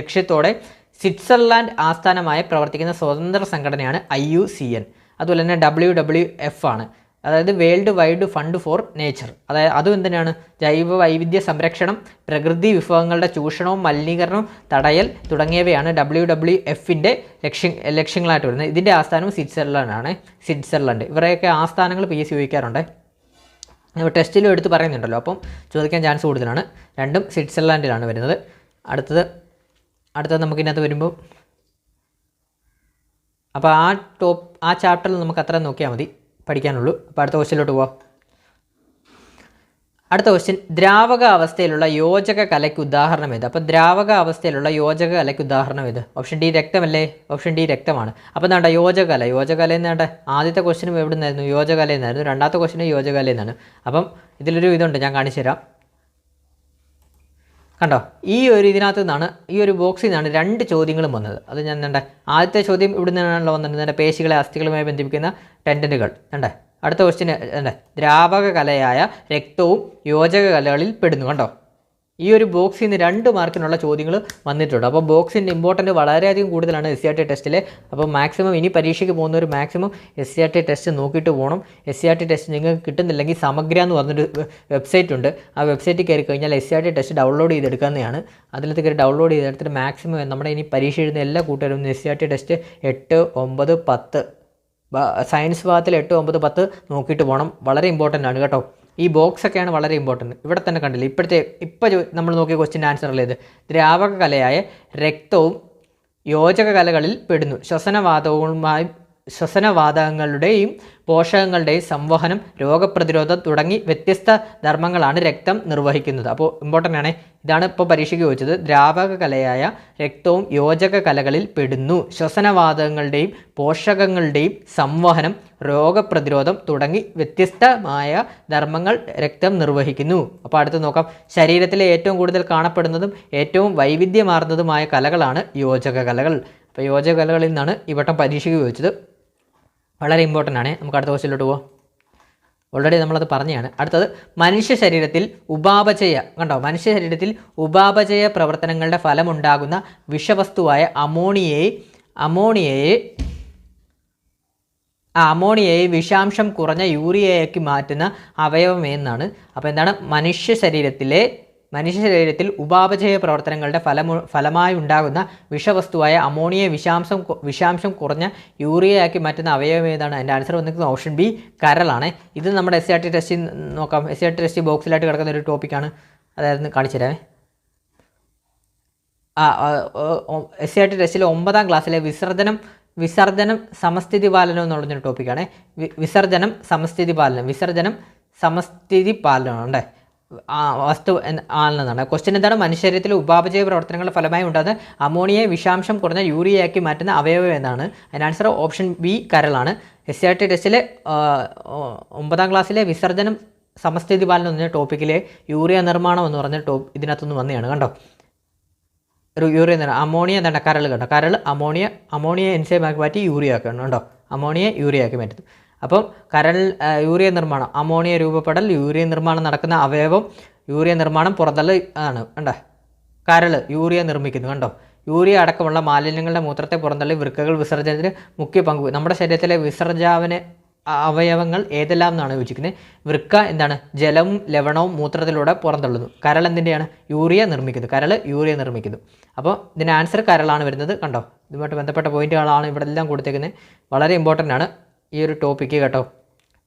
ലക്ഷ്യത്തോടെ സ്വിറ്റ്സർലാൻഡ് ആസ്ഥാനമായി പ്രവർത്തിക്കുന്ന സ്വതന്ത്ര സംഘടനയാണ് IUCN. അതുപോലെ തന്നെ WWF ആണ്, അതായത് world wide fund for nature. അതായത് അതും എന്തിനാണ്? ജൈവ വൈവിധ്യ സംരക്ഷണം, പ്രകൃതി വിഭവങ്ങളുടെ ചൂഷണവും മലിനീകരണവും തടയൽ തുടങ്ങിയവയാണ് WWFൻ്റെ ലക്ഷ്യങ്ങളായിട്ട് വരുന്നത്. ഇതിൻ്റെ ആസ്ഥാനം സ്വിറ്റ്സർലൻഡ്. ഇവരെയൊക്കെ ആസ്ഥാനങ്ങൾ PSC ചോദിക്കാറുണ്ട്. ടെസ്റ്റിലും എടുത്ത് പറയുന്നുണ്ടല്ലോ, അപ്പം ചോദിക്കാൻ ചാൻസ് കൂടുതലാണ്. രണ്ടും സ്വിറ്റ്സർലാൻഡിലാണ് വരുന്നത്. അടുത്തത് നമുക്കിതിനകത്ത് വരുമ്പോൾ അപ്പോൾ ആ ചാപ്റ്ററിൽ നമുക്ക് അത്ര നോക്കിയാൽ മതി, പഠിക്കാനുള്ളൂ. അപ്പോൾ അടുത്ത ക്വസ്റ്റ്യനിലോട്ട് പോവാം. അടുത്ത ക്വസ്റ്റ്യൻ, ദ്രാവക അവസ്ഥയിലുള്ള യോജക കലയ്ക്ക് ഉദാഹരണം ഏത്? അപ്പോൾ ദ്രാവക അവസ്ഥയിലുള്ള യോജക കലയ്ക്ക് ഉദാഹരണം ഏത്? ഓപ്ഷൻ ഡി രക്തമല്ലേ? ഓപ്ഷൻ ഡി രക്തമാണ്. അപ്പോൾ എന്താ യോജകല എന്നാണ്ട് ആദ്യത്തെ ക്വസ്റ്റ്യനും എവിടെ നിന്നായിരുന്നു? യോജകല എന്നായിരുന്നു. രണ്ടാമത്തെ ക്വസ്റ്റ്യനും യോജകല എന്നാണ്. അപ്പം ഇതിലൊരു ഇതുണ്ട്, ഞാൻ കാണിച്ചു തരാം. കണ്ടോ, ഇതിനകത്ത് നിന്നാണ്, ഈ ഒരു ബോക്സിൽ നിന്നാണ് 2 ചോദ്യങ്ങളും വന്നത്. അത് ഞാൻ എന്താ, ആദ്യത്തെ ചോദ്യം ഇവിടെ നിന്നാണല്ലോ വന്നിട്ടുണ്ട്, പേശികളെ അസ്ഥികളുമായി ബന്ധിപ്പിക്കുന്ന ടെൻഡനുകൾ. കണ്ടേ, അടുത്ത ക്വസ്റ്റ്യൻ എന്താ, ദ്രാവക കലയായ രക്തവും യോജക കലകളിൽ പെടുന്നു. കണ്ടോ, ഈ ഒരു ബോക്സിൽ നിന്ന് 2 മാർക്കിനുള്ള ചോദ്യങ്ങൾ വന്നിട്ടുണ്ട്. അപ്പോൾ ബോക്സിൻ്റെ ഇമ്പോർട്ടൻറ്റ് വളരെയധികം കൂടുതലാണ് SCRT ടെസ്റ്റിൽ. അപ്പോൾ മാക്സിമം ഇനി പരീക്ഷയ്ക്ക് പോകുന്നവർ മാക്സിമം SCRT ടെസ്റ്റ് നോക്കിയിട്ട് പോകണം. SCRT ടെസ്റ്റ് നിങ്ങൾക്ക് കിട്ടുന്നില്ലെങ്കിൽ സമഗ്ര എന്ന് പറഞ്ഞൊരു വെബ്സൈറ്റ് ഉണ്ട്. ആ വെബ്സൈറ്റിൽ കയറി കഴിഞ്ഞാൽ SCRT ടെസ്റ്റ് ഡൗൺലോഡ് ചെയ്തെടുക്കുന്നതാണ്. അതിനകത്ത് കയറി ഡൗൺലോഡ് ചെയ്തെടുത്തിട്ട് മാക്സിമം നമ്മുടെ ഇനി പരീക്ഷ എഴുതുന്ന എല്ലാ കൂട്ടുകാരും SCRT ടെസ്റ്റ് 8, 9, 10 സയൻസ് ഭാഗത്തിൽ 8, 9, 10 നോക്കിയിട്ട് പോകണം. വളരെ ഇമ്പോർട്ടൻ്റ് ആണ് കേട്ടോ. ഈ ബോക്സൊക്കെയാണ് വളരെ ഇമ്പോർട്ടൻറ്റ്. ഇവിടെ തന്നെ കണ്ടില്ലേ, ഇപ്പോൾ നമ്മൾ നോക്കിയ ക്വസ്റ്റ്യൻ്റെ ആൻസർ ഇത് ദ്രാവക കലയായ രക്തവും യോജക കലകളിൽ പെടുന്നു. ശ്വസനവാതകങ്ങളുടെയും പോഷകങ്ങളുടെയും സംവഹനം, രോഗപ്രതിരോധം തുടങ്ങി വ്യത്യസ്ത ധർമ്മങ്ങളാണ് രക്തം നിർവഹിക്കുന്നത്. അപ്പോൾ ഇമ്പോർട്ടൻ്റ് ആണ്. ഇതാണ് ഇപ്പോൾ പരീക്ഷയ്ക്ക് ചോദിച്ചത്. ദ്രാവക കലയായ രക്തവും യോജക കലകളിൽ പെടുന്നു. ശ്വസനവാതകങ്ങളുടെയും പോഷകങ്ങളുടെയും സംവഹനം, രോഗപ്രതിരോധം തുടങ്ങി വ്യത്യസ്തമായ ധർമ്മങ്ങൾ രക്തം നിർവഹിക്കുന്നു. അപ്പോൾ അടുത്ത് നോക്കാം. ശരീരത്തിലെ ഏറ്റവും കൂടുതൽ കാണപ്പെടുന്നതും ഏറ്റവും വൈവിധ്യമാർന്നതുമായ കലകളാണ് യോജക കലകൾ. അപ്പോൾ യോജക കലകളിൽ നിന്നാണ് ഈ വട്ടം പരീക്ഷയ്ക്ക് ചോദിച്ചത്. വളരെ ഇമ്പോർട്ടൻ്റ് ആണ്. നമുക്ക് അടുത്ത ക്വസ്റ്റ്യനിലോട്ട് പോകാം. ഓൾറെഡി നമ്മളത് പറഞ്ഞതാണ്. അടുത്തത്, മനുഷ്യ ശരീരത്തിൽ ഉപാപചയ പ്രവർത്തനങ്ങളുടെ ഫലമുണ്ടാകുന്ന വിഷവസ്തുവായ അമോണിയയെ വിഷാംശം കുറഞ്ഞ യൂറിയയാക്കി മാറ്റുന്ന അവയവം എന്നാണ്. അപ്പോൾ എന്താണ്? മനുഷ്യ ശരീരത്തിൽ ഉപാപചയ പ്രവർത്തനങ്ങളുടെ ഫലമായി ഉണ്ടാകുന്ന വിഷവസ്തുവായ അമോണിയയെ വിഷാംശം കുറഞ്ഞ യൂറിയയാക്കി മാറ്റുന്ന അവയവം ഏതാണ്? അതിൻ്റെ ആൻസർ വന്നിരിക്കുന്നത് ഓപ്ഷൻ ബി, കരളാണ്. ഇത് നമ്മുടെ SCRT ടെസ്റ്റിൽ നോക്കാം. SCRT ടെസ്റ്റ് ബോക്സിലായിട്ട് കിടക്കുന്ന ഒരു ടോപ്പിക്കാണ്. അതായത് കാണിച്ചു തരാമേ. SCRT ടെസ്റ്റിൽ 9ാം ക്ലാസ്സിലെ വിസർജനം സമസ്ഥിതി പാലനം എന്ന് പറഞ്ഞൊരു ടോപ്പിക്കാണ്. വിസർജനം സമസ്ഥിതി പാലനം ഉണ്ട്. വസ്തു ആണെന്നാണ് ക്വസ്റ്റ്യൻ. എന്താണ്? മനുഷ്യശരീരത്തിലെ ഉപാപചയ പ്രവർത്തനങ്ങളുടെ ഫലമായി ഉണ്ടാകുന്ന അമോണിയയെ വിഷാംശം കുറഞ്ഞ യൂറിയയാക്കി മാറ്റുന്ന അവയവം എന്നാണ്. അതിന് ആൻസർ ഓപ്ഷൻ ബി, കരളാണ്. SCERT ടെസ്റ്റിലെ 9ാം ക്ലാസ്സിലെ വിസർജനം സമസ്ഥിതി പാലനം എന്ന ടോപ്പിക്കിലെ യൂറിയ നിർമ്മാണം എന്ന് പറഞ്ഞ ഇതിനകത്തുനിന്ന് വന്നതാണ് കണ്ടോ. ഒരു യൂറിയ അമോണിയ എന്താണ് കരൾ കണ്ടോ, കരൾ അമോണിയ എൻസൈമാക്കി മാറ്റി യൂറിയ ആക്കണം കണ്ടോ, അമോണിയ യൂറിയ ആക്കി മാറ്റുന്നു. അപ്പം യൂറിയ നിർമ്മാണം, അമോണിയ രൂപപ്പെടൽ, യൂറിയ നിർമ്മാണം നടക്കുന്ന അവയവം, യൂറിയ നിർമ്മാണം പുറന്തള്ളൽ ആണ് കണ്ടോ. കരൾ യൂറിയ നിർമ്മിക്കുന്നു കണ്ടോ. യൂറിയ അടക്കമുള്ള മാലിന്യങ്ങളുടെ മൂത്രത്തെ പുറന്തള്ളി വൃക്കകൾ വിസർജനത്തിന് മുഖ്യ പങ്ക്. നമ്മുടെ ശരീരത്തിലെ വിസർജാവന അവയവങ്ങൾ ഏതെല്ലാം എന്നാണ് ചോദിച്ചിരിക്കുന്നത്. വൃക്ക എന്താണ്, ജലവും ലവണവും മൂത്രത്തിലൂടെ പുറന്തള്ളുന്നു. കരൾ എന്തിൻ്റെയാണ്, യൂറിയ നിർമ്മിക്കുന്നു. കരൾ യൂറിയ നിർമ്മിക്കുന്നു. അപ്പോൾ ഇതിൻ്റെ ആൻസർ കരളാണ് വരുന്നത് കണ്ടോ. ഇതുമായിട്ട് ബന്ധപ്പെട്ട പോയിന്റുകളാണ് ഇവിടെ എല്ലാം കൊടുത്തേക്കുന്നത്. വളരെ ഇമ്പോർട്ടൻ്റ് ആണ് ഈ ഒരു ടോപ്പിക്ക് കേട്ടോ.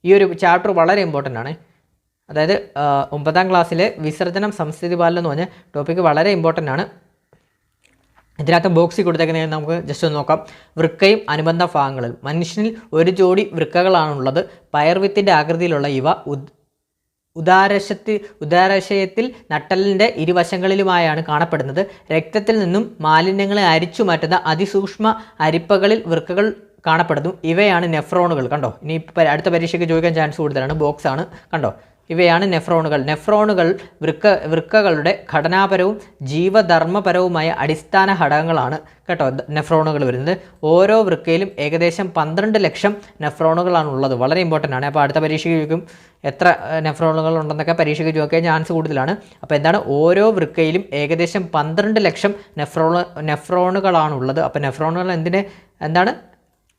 ഈ ഒരു ചാപ്റ്റർ വളരെ ഇമ്പോർട്ടൻ്റ് ആണ്. അതായത് 9ാം ക്ലാസ്സിലെ വിസർജനം സംസ്ഥിതി പാലനം എന്ന് പറഞ്ഞ ടോപ്പിക്ക് വളരെ ഇമ്പോർട്ടൻ്റ് ആണ്. ഇതിനകത്ത് ബോക്സിൽ കൊടുത്തേക്കുന്നത് നമുക്ക് ജസ്റ്റ് ഒന്ന് നോക്കാം. വൃക്കയും അനുബന്ധ ഭാഗങ്ങളും. മനുഷ്യനിൽ ഒരു ജോഡി വൃക്കകളാണുള്ളത്. പയർവിത്തിൻ്റെ ആകൃതിയിലുള്ള ഇവ ഉദാരശയത്തിൽ നട്ടലിൻ്റെ ഇരുവശങ്ങളിലുമായാണ് കാണപ്പെടുന്നത്. രക്തത്തിൽ നിന്നും മാലിന്യങ്ങളെ അരിച്ചു മാറ്റുന്ന അതിസൂക്ഷ്മ അരിപ്പകളിൽ വൃക്കകൾ കാണപ്പെടുന്നു. ഇവയാണ് നെഫ്രോണുകൾ കണ്ടോ. ഇനി അടുത്ത പരീക്ഷയ്ക്ക് ചോദിക്കാൻ ചാൻസ് കൂടുതലാണ്. ബോക്സ് ആണ് കണ്ടോ. ഇവയാണ് നെഫ്രോണുകൾ. നെഫ്രോണുകൾ വൃക്കകളുടെ ഘടനാപരവും ജീവധർമ്മപരവുമായ അടിസ്ഥാന ഘടകങ്ങളാണ് കേട്ടോ നെഫ്രോണുകൾ വരുന്നത്. ഓരോ വൃക്കയിലും ഏകദേശം 12 ലക്ഷം നെഫ്രോണുകളാണ് ഉള്ളത്. വളരെ ഇമ്പോർട്ടൻ്റ് ആണ്. അപ്പോൾ അടുത്ത പരീക്ഷയ്ക്ക് ചോദിക്കും എത്ര നെഫ്രോണുകൾ ഉണ്ടെന്നൊക്കെ പരീക്ഷയ്ക്ക് ചോദിക്കാൻ ചാൻസ് കൂടുതലാണ്. അപ്പോൾ എന്താണ്, ഓരോ വൃക്കയിലും ഏകദേശം 12 ലക്ഷം നെഫ്രോണുകളാണുള്ളത്. അപ്പോൾ നെഫ്രോണുകൾ എന്താണ്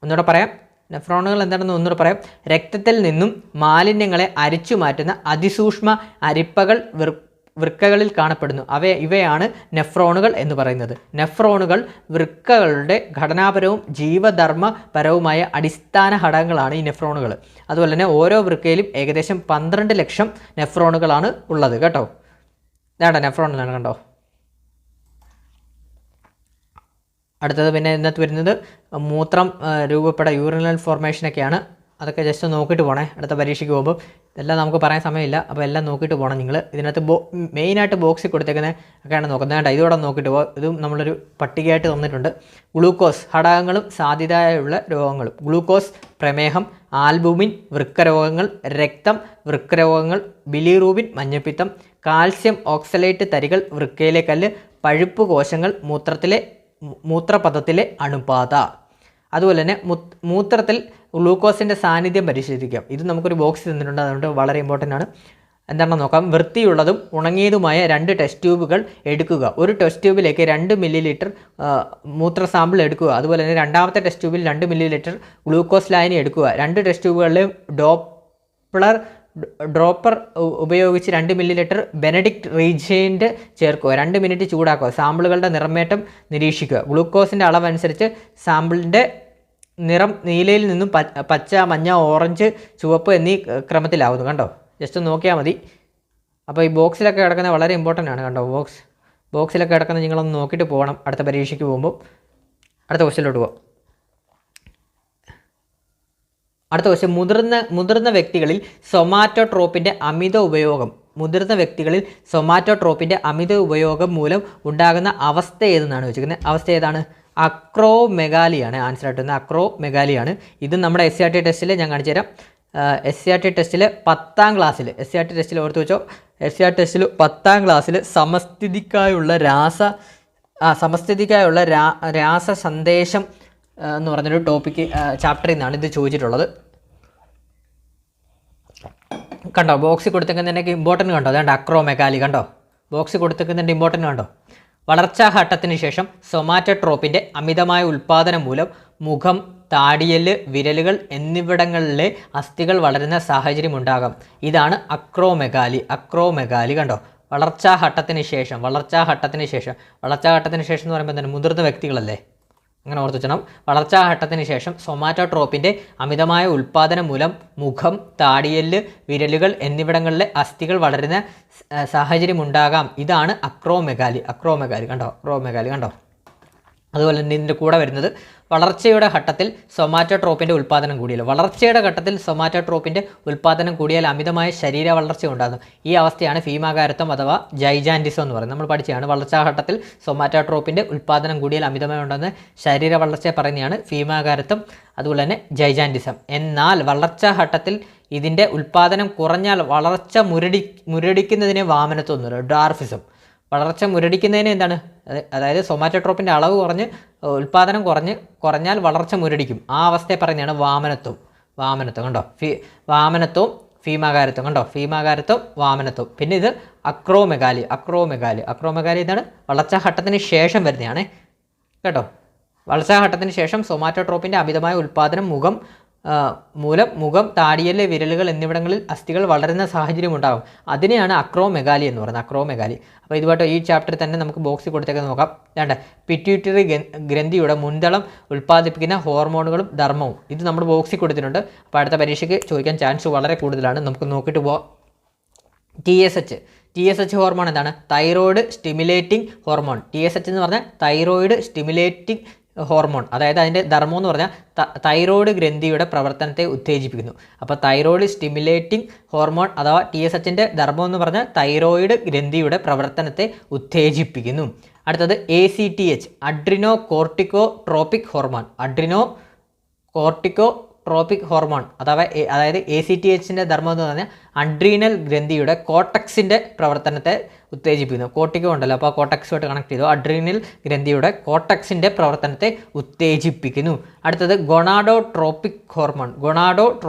ഒന്നുകൂടെ പറയാം. നെഫ്രോണുകൾ എന്താണെന്ന് ഒന്നുകൂടെ പറയാം. രക്തത്തിൽ നിന്നും മാലിന്യങ്ങളെ അരിച്ചു മാറ്റുന്ന അതിസൂക്ഷ്മ അരിപ്പകൾ വൃക്കകളിൽ കാണപ്പെടുന്നു. ഇവയാണ് നെഫ്രോണുകൾ എന്ന് പറയുന്നത്. നെഫ്രോണുകൾ വൃക്കകളുടെ ഘടനാപരവും ജീവധർമ്മപരവുമായ അടിസ്ഥാന ഘടകങ്ങളാണ് ഈ നെഫ്രോണുകൾ. അതുപോലെ തന്നെ ഓരോ വൃക്കയിലും ഏകദേശം 12 ലക്ഷം നെഫ്രോണുകളാണ് ഉള്ളത് കേട്ടോ. ഇതാണ്ട നെഫ്രോണുകളാണ് കണ്ടോ. അടുത്തത് പിന്നെ ഇന്നത്തെ വരുന്നത് മൂത്രം യൂറിനൽ ഫോർമേഷനൊക്കെയാണ്. അതൊക്കെ ജസ്റ്റ് നോക്കിയിട്ട് പോകണേ അടുത്ത പരീക്ഷയ്ക്ക് പോകുമ്പോൾ. ഇതെല്ലാം നമുക്ക് പറയാൻ സമയമില്ല. അപ്പോൾ എല്ലാം നോക്കിയിട്ട് പോകണം നിങ്ങൾ. ഇതിനകത്ത് മെയിനായിട്ട് ബോക്സിൽ കൊടുത്തേക്കുന്നത് ഒക്കെയാണ് നോക്കുന്നത്. വേണ്ട ഇതോടെ നോക്കിയിട്ട് പോകും. ഇതും നമ്മളൊരു പട്ടികയായിട്ട് തന്നിട്ടുണ്ട്. ഗ്ലൂക്കോസ് ഘടകങ്ങളും സാധ്യതയുള്ള രോഗങ്ങളും. ഗ്ലൂക്കോസ് പ്രമേഹം, ആൽബുമിൻ വൃക്കരോഗങ്ങൾ, രക്തം വൃക്കരോഗങ്ങൾ, ബിലിറൂബിൻ മഞ്ഞപ്പിത്തം, കാൽസ്യം ഓക്സലേറ്റ് തരികൾ വൃക്കയിലെ കല്ല്, പഴുപ്പ് കോശങ്ങൾ, മൂത്രപഥത്തിലെ അണുബാധ. അതുപോലെ തന്നെ മൂത്രത്തിൽ ഗ്ലൂക്കോസിൻ്റെ സാന്നിധ്യം പരിശോധിക്കാം. ഇത് നമുക്കൊരു ബോക്സ് തന്നിട്ടുണ്ട്. അതുകൊണ്ട് വളരെ ഇമ്പോർട്ടൻ്റ് ആണ്. എന്താണെന്ന് നോക്കാം. വൃത്തിയുള്ളതും ഉണങ്ങിയതുമായ 2 ടെസ്റ്റ് ട്യൂബുകൾ എടുക്കുക. ഒരു ടെസ്റ്റ് ട്യൂബിലേക്ക് 2 മില്ലി മൂത്ര സാമ്പിൾ എടുക്കുക. അതുപോലെ തന്നെ രണ്ടാമത്തെ ടെസ്റ്റ് ട്യൂബിൽ 2 മില്ലി ഗ്ലൂക്കോസ് ലായനി എടുക്കുക. 2 ടെസ്റ്റ് ട്യൂബുകളിലും ഡ്രോപ്പർ ഉപയോഗിച്ച് 2 മില്ലി ബെനഡിക്റ്റ് റീജൻറ്റ് ചേർക്കുക. 2 മിനിറ്റ് ചൂടാക്കുക. സാമ്പിളുകളുടെ നിറമേറ്റം നിരീക്ഷിക്കുക. ഗ്ലൂക്കോസിൻ്റെ അളവനുസരിച്ച് സാമ്പിളിൻ്റെ നിറം നീലയിൽ നിന്നും പച്ച, മഞ്ഞ, ഓറഞ്ച്, ചുവപ്പ് എന്നീ ക്രമത്തിലാവുന്നു കണ്ടോ. ജസ്റ്റ് നോക്കിയാൽ മതി. അപ്പോൾ ഈ ബോക്സിലൊക്കെ കിടക്കുന്നത് വളരെ ഇമ്പോർട്ടൻ്റ് ആണ് കണ്ടോ. ബോക്സിലൊക്കെ കിടക്കുന്നത് നിങ്ങളൊന്ന് നോക്കിയിട്ട് പോകണം അടുത്ത പരീക്ഷയ്ക്ക് പോകുമ്പോൾ. അടുത്ത ക്വസ്റ്റ്യനിലോട്ട് പോകാം. അടുത്ത ക്വസ്റ്റ്യൻ, മുതിർന്ന വ്യക്തികളിൽ സൊമാറ്റോട്രോപ്പിൻ്റെ അമിത ഉപയോഗം മൂലം ഉണ്ടാകുന്ന അവസ്ഥ ഏതെന്നാണ് ചോദിക്കുന്നത്. അവസ്ഥ ഏതാണ്? അക്രോമെഗാലിയാണ് ആൻസർ ആയിട്ടുന്നത്. അക്രോമെഗാലിയാണ്. ഇത് നമ്മുടെ SCERT ടെസ്റ്റിൽ ഞാൻ കാണിച്ചു തരാം. SCERT ടെസ്റ്റിൽ 10ാം ക്ലാസ്സിൽ SCERT ടെസ്റ്റിൽ ഓർത്ത് വെച്ചോ. SCERT ടെസ്റ്റിൽ 10ാം ക്ലാസ്സിൽ സമസ്ഥിതിക്കായുള്ള രാസ സന്ദേശം എന്ന് പറഞ്ഞൊരു ടോപ്പിക്ക് ചാപ്റ്ററിൽ നിന്നാണ് ഇത് ചോദിച്ചിട്ടുള്ളത്. കണ്ടോ ബോക്സിൽ കൊടുത്തേക്കുന്നതിൻ്റെ ഇമ്പോർട്ടൻറ്റ് കണ്ടോ. അതുകൊണ്ട് അക്രോമെഗാലി കണ്ടോ ബോക്സിൽ കൊടുത്തേക്കുന്നതിൻ്റെ ഇമ്പോർട്ടൻറ്റ് കണ്ടോ. വളർച്ചാഘട്ടത്തിന് ശേഷം സൊമാറ്റോട്രോപ്പിൻ്റെ അമിതമായ ഉൽപ്പാദനം മൂലം മുഖം, താടിയെല്ല്, വിരലുകൾ എന്നിവിടങ്ങളിലെ അസ്ഥികൾ വളരുന്ന സാഹചര്യം ഉണ്ടാകാം. ഇതാണ് അക്രോമെഗാലി കണ്ടോ. വളർച്ചാഘട്ടത്തിന് ശേഷം എന്ന് പറയുമ്പോൾ എന്താണ്, മുതിർന്ന വ്യക്തികളല്ലേ, അങ്ങനെ ഓർത്ത് വെച്ചണം. വളർച്ചാഘട്ടത്തിന് ശേഷം സൊമാറ്റോട്രോപ്പിൻ്റെ അമിതമായ ഉൽപ്പാദനം മൂലം മുഖം, താടിയെല്ല്, വിരലുകൾ എന്നിവിടങ്ങളിലെ അസ്ഥികൾ വളരുന്ന സാഹചര്യം ഉണ്ടാകാം. ഇതാണ് അക്രോമെഗാലി കണ്ടോ. അതുപോലെ തന്നെ ഇതിൻ്റെ കൂടെ വരുന്നത് വളർച്ചയുടെ ഘട്ടത്തിൽ സൊമാറ്റോട്രോപ്പിൻ്റെ ഉൽപ്പാദനം കൂടിയാൽ വളർച്ചയുടെ ഘട്ടത്തിൽ സൊമാറ്റോട്രോപ്പിൻ്റെ ഉൽപ്പാദനം കൂടിയാൽ അമിതമായ ശരീര വളർച്ച ഉണ്ടാകുന്നു. ഈ അവസ്ഥയാണ് ഫീമാകാരത്വം അഥവാ ജൈജാൻറ്റിസം എന്ന് പറയുന്നത്. നമ്മൾ പഠിച്ചതാണ് വളർച്ചാ ഘട്ടത്തിൽ സൊമാറ്റോട്രോപ്പിൻ്റെ ഉൽപ്പാദനം കൂടിയാൽ അമിതമായി ഉണ്ടാകുന്ന ശരീര വളർച്ചയെ പറയുന്നതാണ് ഫീമാകാരത്വം, അതുപോലെ തന്നെ ജൈജാൻറ്റിസം. എന്നാൽ വളർച്ചാ ഘട്ടത്തിൽ ഇതിൻ്റെ ഉൽപ്പാദനം കുറഞ്ഞാൽ വളർച്ച മുരടിക്കുന്നതിനെ വാമനത്വം എന്ന് പറയുന്നത്, ഡ്വാർഫിസം. വളർച്ച മുരടിക്കുന്നതിന് എന്താണ്, അതായത് സൊമാറ്റോട്രോപ്പിൻ്റെ അളവ് ഉൽപ്പാദനം കുറഞ്ഞാൽ വളർച്ച മുരടിക്കും. ആ അവസ്ഥയെ പറയുന്നതാണ് വാമനത്വം കണ്ടോ. വാമനത്വവും ഫീമാകാരത്വം കണ്ടോ, ഫീമാകാരത്വം വാമനത്വം. പിന്നെ ഇത് അക്രോമെഗാലി ഇതാണ് വളർച്ചാ ഘട്ടത്തിന് ശേഷം വരുന്നതാണ് കേട്ടോ. വളർച്ചാ ഘട്ടത്തിന് ശേഷം സൊമാറ്റോട്രോപ്പിൻ്റെ അമിതമായ ഉൽപ്പാദനം മൂലം മുഖം, താടിയല്, വിരലുകൾ എന്നിവിടങ്ങളിൽ അസ്ഥികൾ വളരുന്ന സാഹചര്യം ഉണ്ടാകും. അതിനെയാണ് അക്രോമെഗാലി എന്ന് പറയുന്നത്, അക്രോമെഗാലി. അപ്പോൾ ഇതുമായിട്ട് ഈ ചാപ്റ്ററിൽ തന്നെ നമുക്ക് ബോക്സിൽ കൊടുത്തേക്ക് നോക്കാം. രണ്ട്, പിറ്റ്യൂട്ടറി ഗ്രന്ഥിയുടെ മുൻതളം ഉൽപ്പാദിപ്പിക്കുന്ന ഹോർമോണുകളും ധർമ്മവും. ഇത് നമ്മുടെ ബോക്സിൽ കൊടുത്തിട്ടുണ്ട്. അപ്പോൾ അടുത്ത പരീക്ഷയ്ക്ക് ചോദിക്കാൻ ചാൻസ് വളരെ കൂടുതലാണ്. നമുക്ക് നോക്കിയിട്ട് പോവാം. TSH ഹോർമോൺ എന്താണ്? Thyroid stimulating hormone. TSH എന്ന് പറഞ്ഞാൽ തൈറോയ്ഡ് സ്റ്റിമുലേറ്റിംഗ് ഹോർമോൺ. അതായത് അതിൻ്റെ ധർമ്മം എന്ന് പറഞ്ഞാൽ തൈറോയ്ഡ് ഗ്രന്ഥിയുടെ പ്രവർത്തനത്തെ ഉത്തേജിപ്പിക്കുന്നു. അപ്പോൾ തൈറോയ്ഡ് സ്റ്റിമുലേറ്റിംഗ് ഹോർമോൺ അഥവാ TSHൻ്റെ ധർമ്മം എന്ന് പറഞ്ഞാൽ തൈറോയ്ഡ് ഗ്രന്ഥിയുടെ പ്രവർത്തനത്തെ ഉത്തേജിപ്പിക്കുന്നു. അടുത്തത് ACTH, Adreno corticotropic hormone. Tropic hormone അതായത് ACTHൻ്റെ ധർമ്മം എന്ന് പറഞ്ഞാൽ അഡ്രീനൽ ഗ്രന്ഥിയുടെ കോട്ടക്സിൻ്റെ പ്രവർത്തനത്തെ ഉത്തേജിപ്പിക്കുന്നു. കോർട്ടിക്കോ ഉണ്ടല്ലോ, അപ്പോൾ കോട്ടക്സുമായിട്ട് കണക്ട് ചെയ്തു. അഡ്രീനൽ ഗ്രന്ഥിയുടെ കോട്ടക്സിൻ്റെ പ്രവർത്തനത്തെ ഉത്തേജിപ്പിക്കുന്നു. അടുത്തത് ഗൊണാഡോട്രോപിക് ഹോർമോൺ.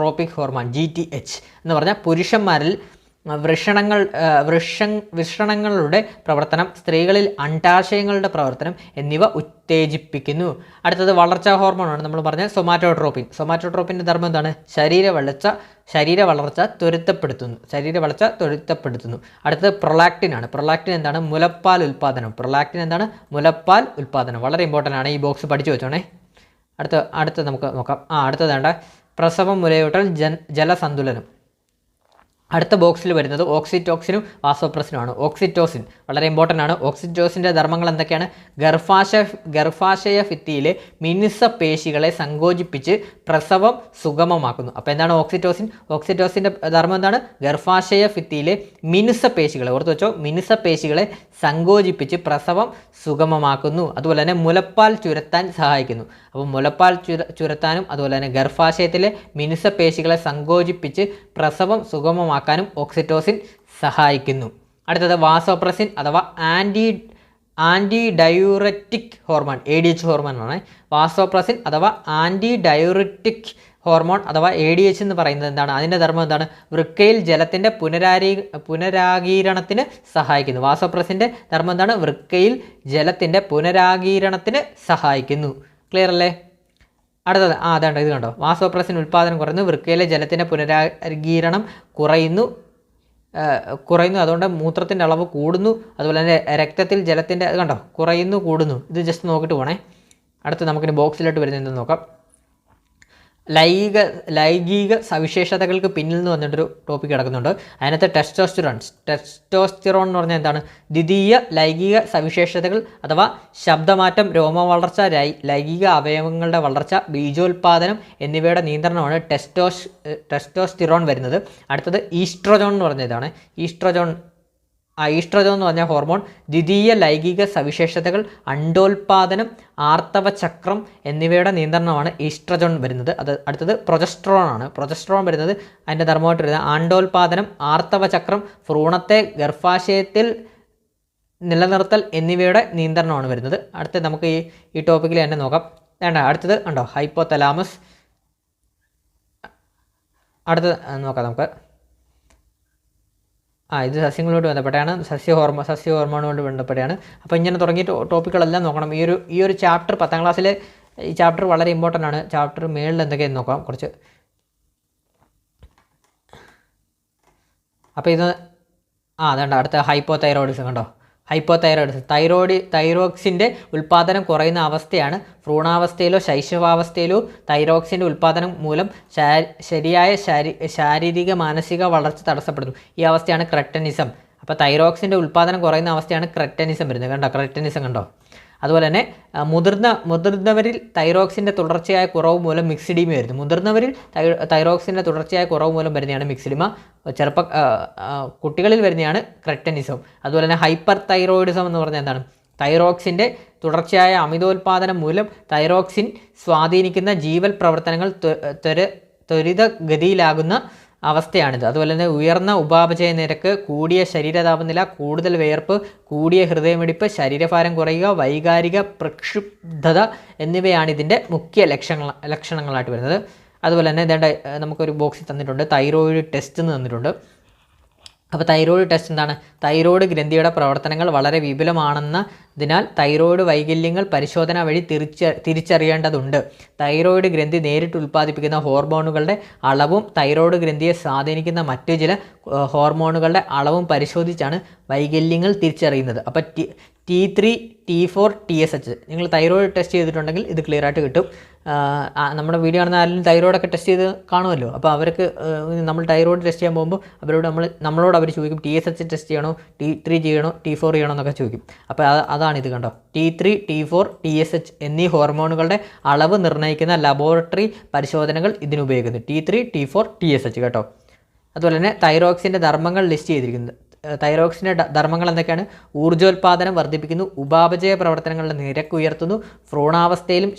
GTH എന്ന് പറഞ്ഞാൽ പുരുഷന്മാരിൽ വൃഷണങ്ങളുടെ പ്രവർത്തനം, സ്ത്രീകളിൽ അണ്ഡാശയങ്ങളുടെ പ്രവർത്തനം എന്നിവ ഉത്തേജിപ്പിക്കുന്നു. അടുത്തത് വളർച്ചാ ഹോർമോണാണ്. നമ്മൾ പറഞ്ഞ സൊമാറ്റോട്രോപ്പിൻ്റെ ധർമ്മം എന്താണ്? ശരീരവളർച്ച ത്വരിതപ്പെടുത്തുന്നു. അടുത്തത് പ്രൊലാക്റ്റിൻ ആണ്. പ്രൊലാക്റ്റിൻ എന്താണ്? മുലപ്പാൽ ഉൽപ്പാദനം. വളരെ ഇമ്പോർട്ടൻ്റ് ആണ്, ഈ ബോക്സ് പഠിച്ചു വെച്ചോണേ. അടുത്ത നമുക്ക് നോക്കാം. അടുത്തത് വേണ്ട പ്രസവം, മുലയൂട്ടൽ, ജലസന്തുലനം. അടുത്ത ബോക്സിൽ വരുന്നത് ഓക്സിറ്റോക്സിനും വാസോപ്രസിനുമാണ്. ഓക്സിറ്റോസിൻ വളരെ ഇമ്പോർട്ടൻ്റ് ആണ്. ഓക്സിറ്റോസിൻ്റെ ധർമ്മങ്ങൾ എന്തൊക്കെയാണ്? ഗർഭാശയ ഭിത്തിയിലെ മിനുസപേശികളെ സങ്കോചിപ്പിച്ച് പ്രസവം സുഗമമാക്കുന്നു. അപ്പോൾ എന്താണ് ഓക്സിറ്റോസിൻ്റെ ധർമ്മം എന്താണ്? ഗർഭാശയ ഭിത്തിയിലെ മിനുസപേശികളെ, ഓർത്ത് വെച്ചോ, മിനുസപേശികളെ സങ്കോചിപ്പിച്ച് പ്രസവം സുഗമമാക്കുന്നു. അതുപോലെ തന്നെ മുലപ്പാൽ ചുരത്താൻ സഹായിക്കുന്നു. അപ്പോൾ മുലപ്പാൽ ചുരത്താനും അതുപോലെ തന്നെ ഗർഭാശയത്തിലെ മിനുസപേശികളെ സങ്കോചിപ്പിച്ച് പ്രസവം സുഗമമാക്കാനും ഓക്സിറ്റോസിൻ സഹായിക്കുന്നു. അടുത്തത് വാസോപ്രസിൻ അഥവാ anti diuretic hormone, ADH hormone ആണ്. വാസോപ്രസിൻ അഥവാ ആൻറ്റി ഡയൂററ്റിക് ഹോർമോൺ അഥവാ ADH എന്ന് പറയുന്നത് എന്താണ്? അതിൻ്റെ ധർമ്മം എന്താണ്? വൃക്കയിൽ ജലത്തിൻ്റെ പുനരാഗീരണത്തിന് സഹായിക്കുന്നു. വാസോപ്രസിൻ്റെ ധർമ്മം എന്താണ്? വൃക്കയിൽ ജലത്തിൻ്റെ പുനരാഗീരണത്തിന് സഹായിക്കുന്നു. ക്ലിയർ അല്ലേ? അടുത്തത് അതാണ്, ഇത് കണ്ടോ, വാസോപ്രസിൻ ഉൽപ്പാദനം കുറയുന്നു, വൃക്കയിലെ ജലത്തിൻ്റെ പുനരാഗീരണം കുറയുന്നു, അതുകൊണ്ട് മൂത്രത്തിൻ്റെ അളവ് കൂടുന്നു. അതുപോലെ തന്നെ രക്തത്തിൽ ജലത്തിൻ്റെ കണ്ടോ കൂടുന്നു. ഇത് ജസ്റ്റ് നോക്കിയിട്ട് പോകണേ. അടുത്ത് നമുക്കിനി ബോക്സിലോട്ട് വരുന്നതെന്ന് നോക്കാം. ലൈംഗിക സവിശേഷതകൾക്ക് പിന്നിൽ നിന്ന് വന്നിട്ടൊരു ടോപ്പിക് കിടക്കുന്നുണ്ട്. അതിനകത്ത് ടെസ്റ്റോസ്റ്റിറോൺ എന്ന് പറഞ്ഞാൽ എന്താണ്? ദ്വിതീയ ലൈംഗിക സവിശേഷതകൾ അഥവാ ശബ്ദമാറ്റം, രോമവളർച്ച, ലൈംഗിക അവയവങ്ങളുടെ വളർച്ച, ബീജോൽപാദനം എന്നിവയുടെ നിയന്ത്രണമാണ് ടെസ്റ്റോസ്റ്റിറോൺ വരുന്നത്. അടുത്തത് ഈസ്ട്രോജൻ എന്ന് പറഞ്ഞതാണ്. ഈസ്ട്രോജൻ എന്ന് പറഞ്ഞ ഹോർമോൺ ദ്വിതീയ ലൈംഗിക സവിശേഷതകൾ, അണ്ടോൽപാദനം, ആർത്തവ ചക്രം എന്നിവയുടെ നിയന്ത്രണമാണ് ഈസ്ട്രജൻ വരുന്നത്. അടുത്തത് പ്രൊജസ്ട്രോൺ ആണ്. പ്രൊജസ്ട്രോൺ വരുന്നത് അതിൻ്റെ ധർമ്മമായിട്ട് വരുന്നത് ആണ്ടോൽപാദനം, ആർത്തവ ചക്രം, ഭ്രൂണത്തെ ഗർഭാശയത്തിൽ നിലനിർത്തൽ എന്നിവയുടെ നിയന്ത്രണമാണ് വരുന്നത്. അടുത്തത് നമുക്ക് ഈ ടോപ്പിക്കിൽ തന്നെ നോക്കാം. അടുത്തത് ഉണ്ടോ ഹൈപ്പോതലാമസ്. അടുത്തത് നോക്കാം നമുക്ക്. ഇത് സസ്യങ്ങളോട് ബന്ധപ്പെട്ടാണ്, സസ്യ ഹോർമോണുകൊണ്ട് ബന്ധപ്പെട്ടാണ്. അപ്പോൾ ഇങ്ങനെ തുടങ്ങിയ ടോപ്പിക്കുകളെല്ലാം നോക്കണം. ഈ ഒരു ചാപ്റ്റർ 10ാം ക്ലാസ്സിലെ ഈ ചാപ്റ്റർ വളരെ ഇമ്പോർട്ടൻ്റ് ആണ്. ചാപ്റ്റർ മേളിൽ എന്തൊക്കെയാണെന്ന് നോക്കാം കുറച്ച്. അപ്പോൾ ഇത് അതുണ്ട്. അടുത്ത ഹൈപ്പോതൈറോയിഡിസം കണ്ടോ. തൈറോക്സിൻ്റെ ഉൽപ്പാദനം കുറയുന്ന അവസ്ഥയാണ്. ഭ്രൂണാവസ്ഥയിലോ ശൈശവാവസ്ഥയിലോ തൈറോക്സിൻ്റെ ഉൽപ്പാദനം മൂലം ശരിയായ ശാരീരിക മാനസിക വളർച്ച തടസ്സപ്പെടുന്നു. ഈ അവസ്ഥയാണ് ക്രെറ്റനിസം. അപ്പോൾ തൈറോക്സിൻ്റെ ഉൽപ്പാദനം കുറയുന്ന അവസ്ഥയാണ് ക്രെറ്റനിസം വരുന്നത്. ക്രെറ്റനിസം കണ്ടോ. അതുപോലെ തന്നെ മുതിർന്നവരിൽ തൈറോക്സിൻ്റെ തുടർച്ചയായ കുറവ് മൂലം മിക്സിഡിമ വരുന്നു. മുതിർന്നവരിൽ തൈറോക്സിൻ്റെ തുടർച്ചയായ കുറവ് മൂലം വരുന്നതാണ് മിക്സിഡിമ. കുട്ടികളിൽ വരുന്നതാണ് ക്രെറ്റനിസം. അതുപോലെ തന്നെ ഹൈപ്പർ തൈറോയിഡിസം എന്ന് പറഞ്ഞാൽ എന്താണ്? തൈറോക്സിൻ്റെ തുടർച്ചയായ അമിതോൽപാദനം മൂലം തൈറോക്സിൻ സ്വാധീനിക്കുന്ന ജീവൽ പ്രവർത്തനങ്ങൾ ത്വരിതഗതിയിലാകുന്ന അവസ്ഥയാണിത്. അതുപോലെ തന്നെ ഉയർന്ന ഉപാപചയ നിരക്ക്, കൂടിയ ശരീരതാപനില, കൂടുതൽ വിയർപ്പ്, കൂടിയ ഹൃദയമിടിപ്പ്, ശരീരഭാരം കുറയുക, വൈകാരിക പ്രക്ഷുബ്ധത എന്നിവയാണ് ഇതിൻ്റെ മുഖ്യ ലക്ഷണങ്ങളായിട്ട് വരുന്നത്. അതുപോലെ തന്നെ ഇതേണ്ട നമുക്കൊരു ബോക്സിൽ തന്നിട്ടുണ്ട്, തൈറോയിഡ് ടെസ്റ്റ് എന്ന് തന്നിട്ടുണ്ട്. അപ്പോൾ തൈറോയിഡ് ടെസ്റ്റ് എന്താണ്? തൈറോയ്ഡ് ഗ്രന്ഥിയുടെ പ്രവർത്തനങ്ങൾ വളരെ വിപുലമാണെന്നതിനാൽ തൈറോയ്ഡ് വൈകല്യങ്ങൾ പരിശോധന വഴി തിരിച്ചറിയേണ്ടതുണ്ട്. തൈറോയ്ഡ് ഗ്രന്ഥി നേരിട്ട് ഉൽപ്പാദിപ്പിക്കുന്ന ഹോർമോണുകളുടെ അളവും തൈറോയ്ഡ് ഗ്രന്ഥിയെ സ്വാധീനിക്കുന്ന മറ്റു ചില ഹോർമോണുകളുടെ അളവും പരിശോധിച്ചാണ് വൈകല്യങ്ങൾ തിരിച്ചറിയുന്നത്. അപ്പോൾ T3, T4, TSH നിങ്ങൾ തൈറോയ്ഡ് ടെസ്റ്റ് ചെയ്തിട്ടുണ്ടെങ്കിൽ ഇത് ക്ലിയർ ആയിട്ട് കിട്ടും. നമ്മുടെ വീഡിയോ കാണുന്ന ആരെങ്കിലും തൈറോയ്ഡൊക്കെ ടെസ്റ്റ് ചെയ്ത് കാണുമല്ലോ. അപ്പോൾ അവർക്ക് നമ്മൾ തൈറോയ്ഡ് ടെസ്റ്റ് ചെയ്യാൻ പോകുമ്പോൾ നമ്മളോട് അവർ ചോദിക്കും TSH ടെസ്റ്റ് ചെയ്യണോ, T3 ചെയ്യണോ, T4 ചെയ്യണോ എന്നൊക്കെ ചോദിക്കും. അപ്പോൾ അതാണ് ഇത് കണ്ടോ, T3, T4, TSH എന്നീ ഹോർമോണുകളുടെ അളവ് നിർണ്ണയിക്കുന്ന ലബോറട്ടറി പരിശോധനകൾ ഇതിനുപയോഗിക്കുന്നു. T3, T4, TSH കേട്ടോ. അതുപോലെ തന്നെ തൈറോക്സിൻ്റെ ധർമ്മങ്ങൾ ലിസ്റ്റ് ചെയ്തിരിക്കുന്നത്. തൈറോക്സിൻ്റെ ധർമ്മങ്ങൾ എന്തൊക്കെയാണ്? ഊർജ്ജോൽപാദനം വർദ്ധിപ്പിക്കുന്നു, ഉപാപചയ പ്രവർത്തനങ്ങളുടെ നിരക്ക് ഉയർത്തുന്നു, ഭ്രൂണാവസ്ഥയിലും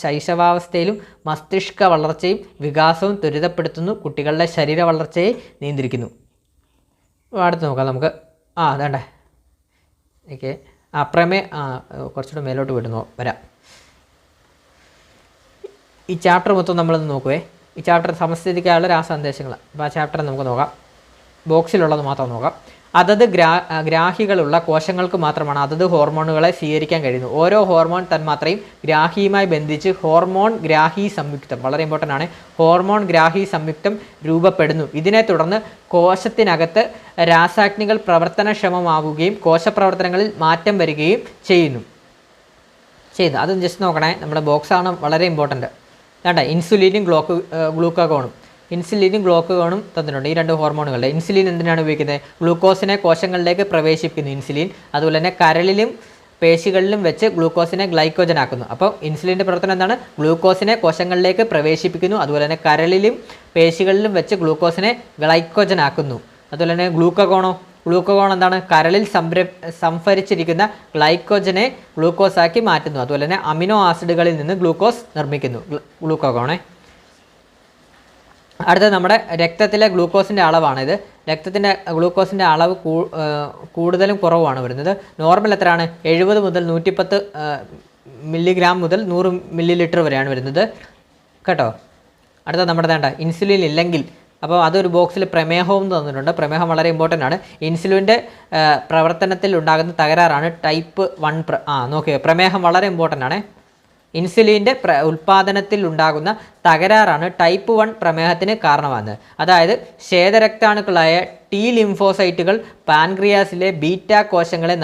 ശൈശവാവസ്ഥയിലും മസ്തിഷ്ക വളർച്ചയും വികാസവും ത്വരിതപ്പെടുത്തുന്നു, കുട്ടികളുടെ ശരീര വളർച്ചയെ നിയന്ത്രിക്കുന്നു. അടുത്ത് നോക്കാം നമുക്ക്. അതേണ്ടേ ഓക്കെ. കുറച്ചുകൂടെ മേലോട്ട് വിടുന്നു വരാം. ഈ ചാപ്റ്റർ മൊത്തം നമ്മളൊന്ന് നോക്കുവേ. ഈ ചാപ്റ്റർ സമസ്ഥിതിക്കായുള്ള രാസസന്ദേശങ്ങൾ. അപ്പോൾ ആ ചാപ്റ്റർ നമുക്ക് നോക്കാം. ബോക്സിലുള്ളത് മാത്രം നോക്കാം. അതത് ഗ്രാഹികളുള്ള കോശങ്ങൾക്ക് മാത്രമാണ് അതത് ഹോർമോണുകളെ സ്വീകരിക്കാൻ കഴിയുന്നു. ഓരോ ഹോർമോൺ തന്മാത്രയും ഗ്രാഹിയുമായി ബന്ധിച്ച് ഹോർമോൺ ഗ്രാഹി സംയുക്തം, വളരെ ഇമ്പോർട്ടൻ്റ് ആണ്, ഹോർമോൺ ഗ്രാഹി സംയുക്തം രൂപപ്പെടുന്നു. ഇതിനെ തുടർന്ന് കോശത്തിനകത്ത് രാസാഗ്നികൾ പ്രവർത്തനക്ഷമമാവുകയും കോശപ്രവർത്തനങ്ങളിൽ മാറ്റം വരികയും ചെയ്യുന്നു. അത് ജസ്റ്റ് നോക്കണേ. നമ്മുടെ ബോക്സാണ് വളരെ ഇമ്പോർട്ടൻ്റ്. വേണ്ട, ഇൻസുലിനും ഗ്ലൂക്കോഗോണും തന്നിട്ടുണ്ട്. ഈ രണ്ട് ഹോർമോണുകളുടെ. ഇൻസുലിൻ എന്തിനാണ് ഉപയോഗിക്കുന്നത്? ഗ്ലൂക്കോസിനെ കോശങ്ങളിലേക്ക് പ്രവേശിപ്പിക്കുന്നു ഇൻസുലിൻ. അതുപോലെ തന്നെ കരളിലും പേശികളിലും വെച്ച് ഗ്ലൂക്കോസിനെ ഗ്ലൈക്കോജൻ ആക്കുന്നു. അപ്പോൾ ഇൻസുലിൻ്റെ പ്രവർത്തനം എന്താണ്? ഗ്ലൂക്കോസിനെ കോശങ്ങളിലേക്ക് പ്രവേശിപ്പിക്കുന്നു. അതുപോലെ തന്നെ കരളിലും പേശികളിലും വെച്ച് ഗ്ലൂക്കോസിനെ ഗ്ലൈക്കോജൻ ആക്കുന്നു. അതുപോലെ തന്നെ ഗ്ലൂക്കോഗോൺ എന്താണ്? കരളിൽ സംഭരിച്ചിരിക്കുന്ന ഗ്ലൈക്കോജനെ ഗ്ലൂക്കോസാക്കി മാറ്റുന്നു. അതുപോലെ തന്നെ അമിനോ ആസിഡുകളിൽ നിന്ന് ഗ്ലൂക്കോസ് നിർമ്മിക്കുന്നു. ഗ്ലൂക്കോഗോണെ. അടുത്തത് നമ്മുടെ രക്തത്തിലെ ഗ്ലൂക്കോസിൻ്റെ അളവാണിത്. രക്തത്തിൻ്റെ ഗ്ലൂക്കോസിൻ്റെ അളവ് കൂടുതലും കുറവാണ് വരുന്നത്. നോർമൽ എത്രയാണ്? 70 മുതൽ 110 മില്ലിഗ്രാം മുതൽ 100 മില്ലി വരെയാണ് വരുന്നത് കേട്ടോ. അടുത്തത് നമ്മുടെ വേണ്ട ഇൻസുലിൻ ഇല്ലെങ്കിൽ, അപ്പോൾ അതൊരു ബോക്സിൽ പ്രമേഹവും തന്നിട്ടുണ്ട്. പ്രമേഹം വളരെ ഇമ്പോർട്ടൻ്റ് ആണ്. ഇൻസുലിൻ്റെ പ്രവർത്തനത്തിൽ ഉണ്ടാകുന്ന തകരാറാണ് ടൈപ്പ് 1. നോക്കിയോ, പ്രമേഹം വളരെ ഇമ്പോർട്ടൻ്റ് ആണ്. ഇൻസുലിൻ്റെ ഉൽപ്പാദനത്തിൽ ഉണ്ടാകുന്ന തകരാറാണ് ടൈപ്പ് 1 പ്രമേഹത്തിന് കാരണമാകുന്നത്. അതായത് ശ്വേതരക്താണുക്കളായ T ലിംഫോസൈറ്റുകൾ പാൻക്രിയാസിലെ ബീറ്റ കോശങ്ങളെ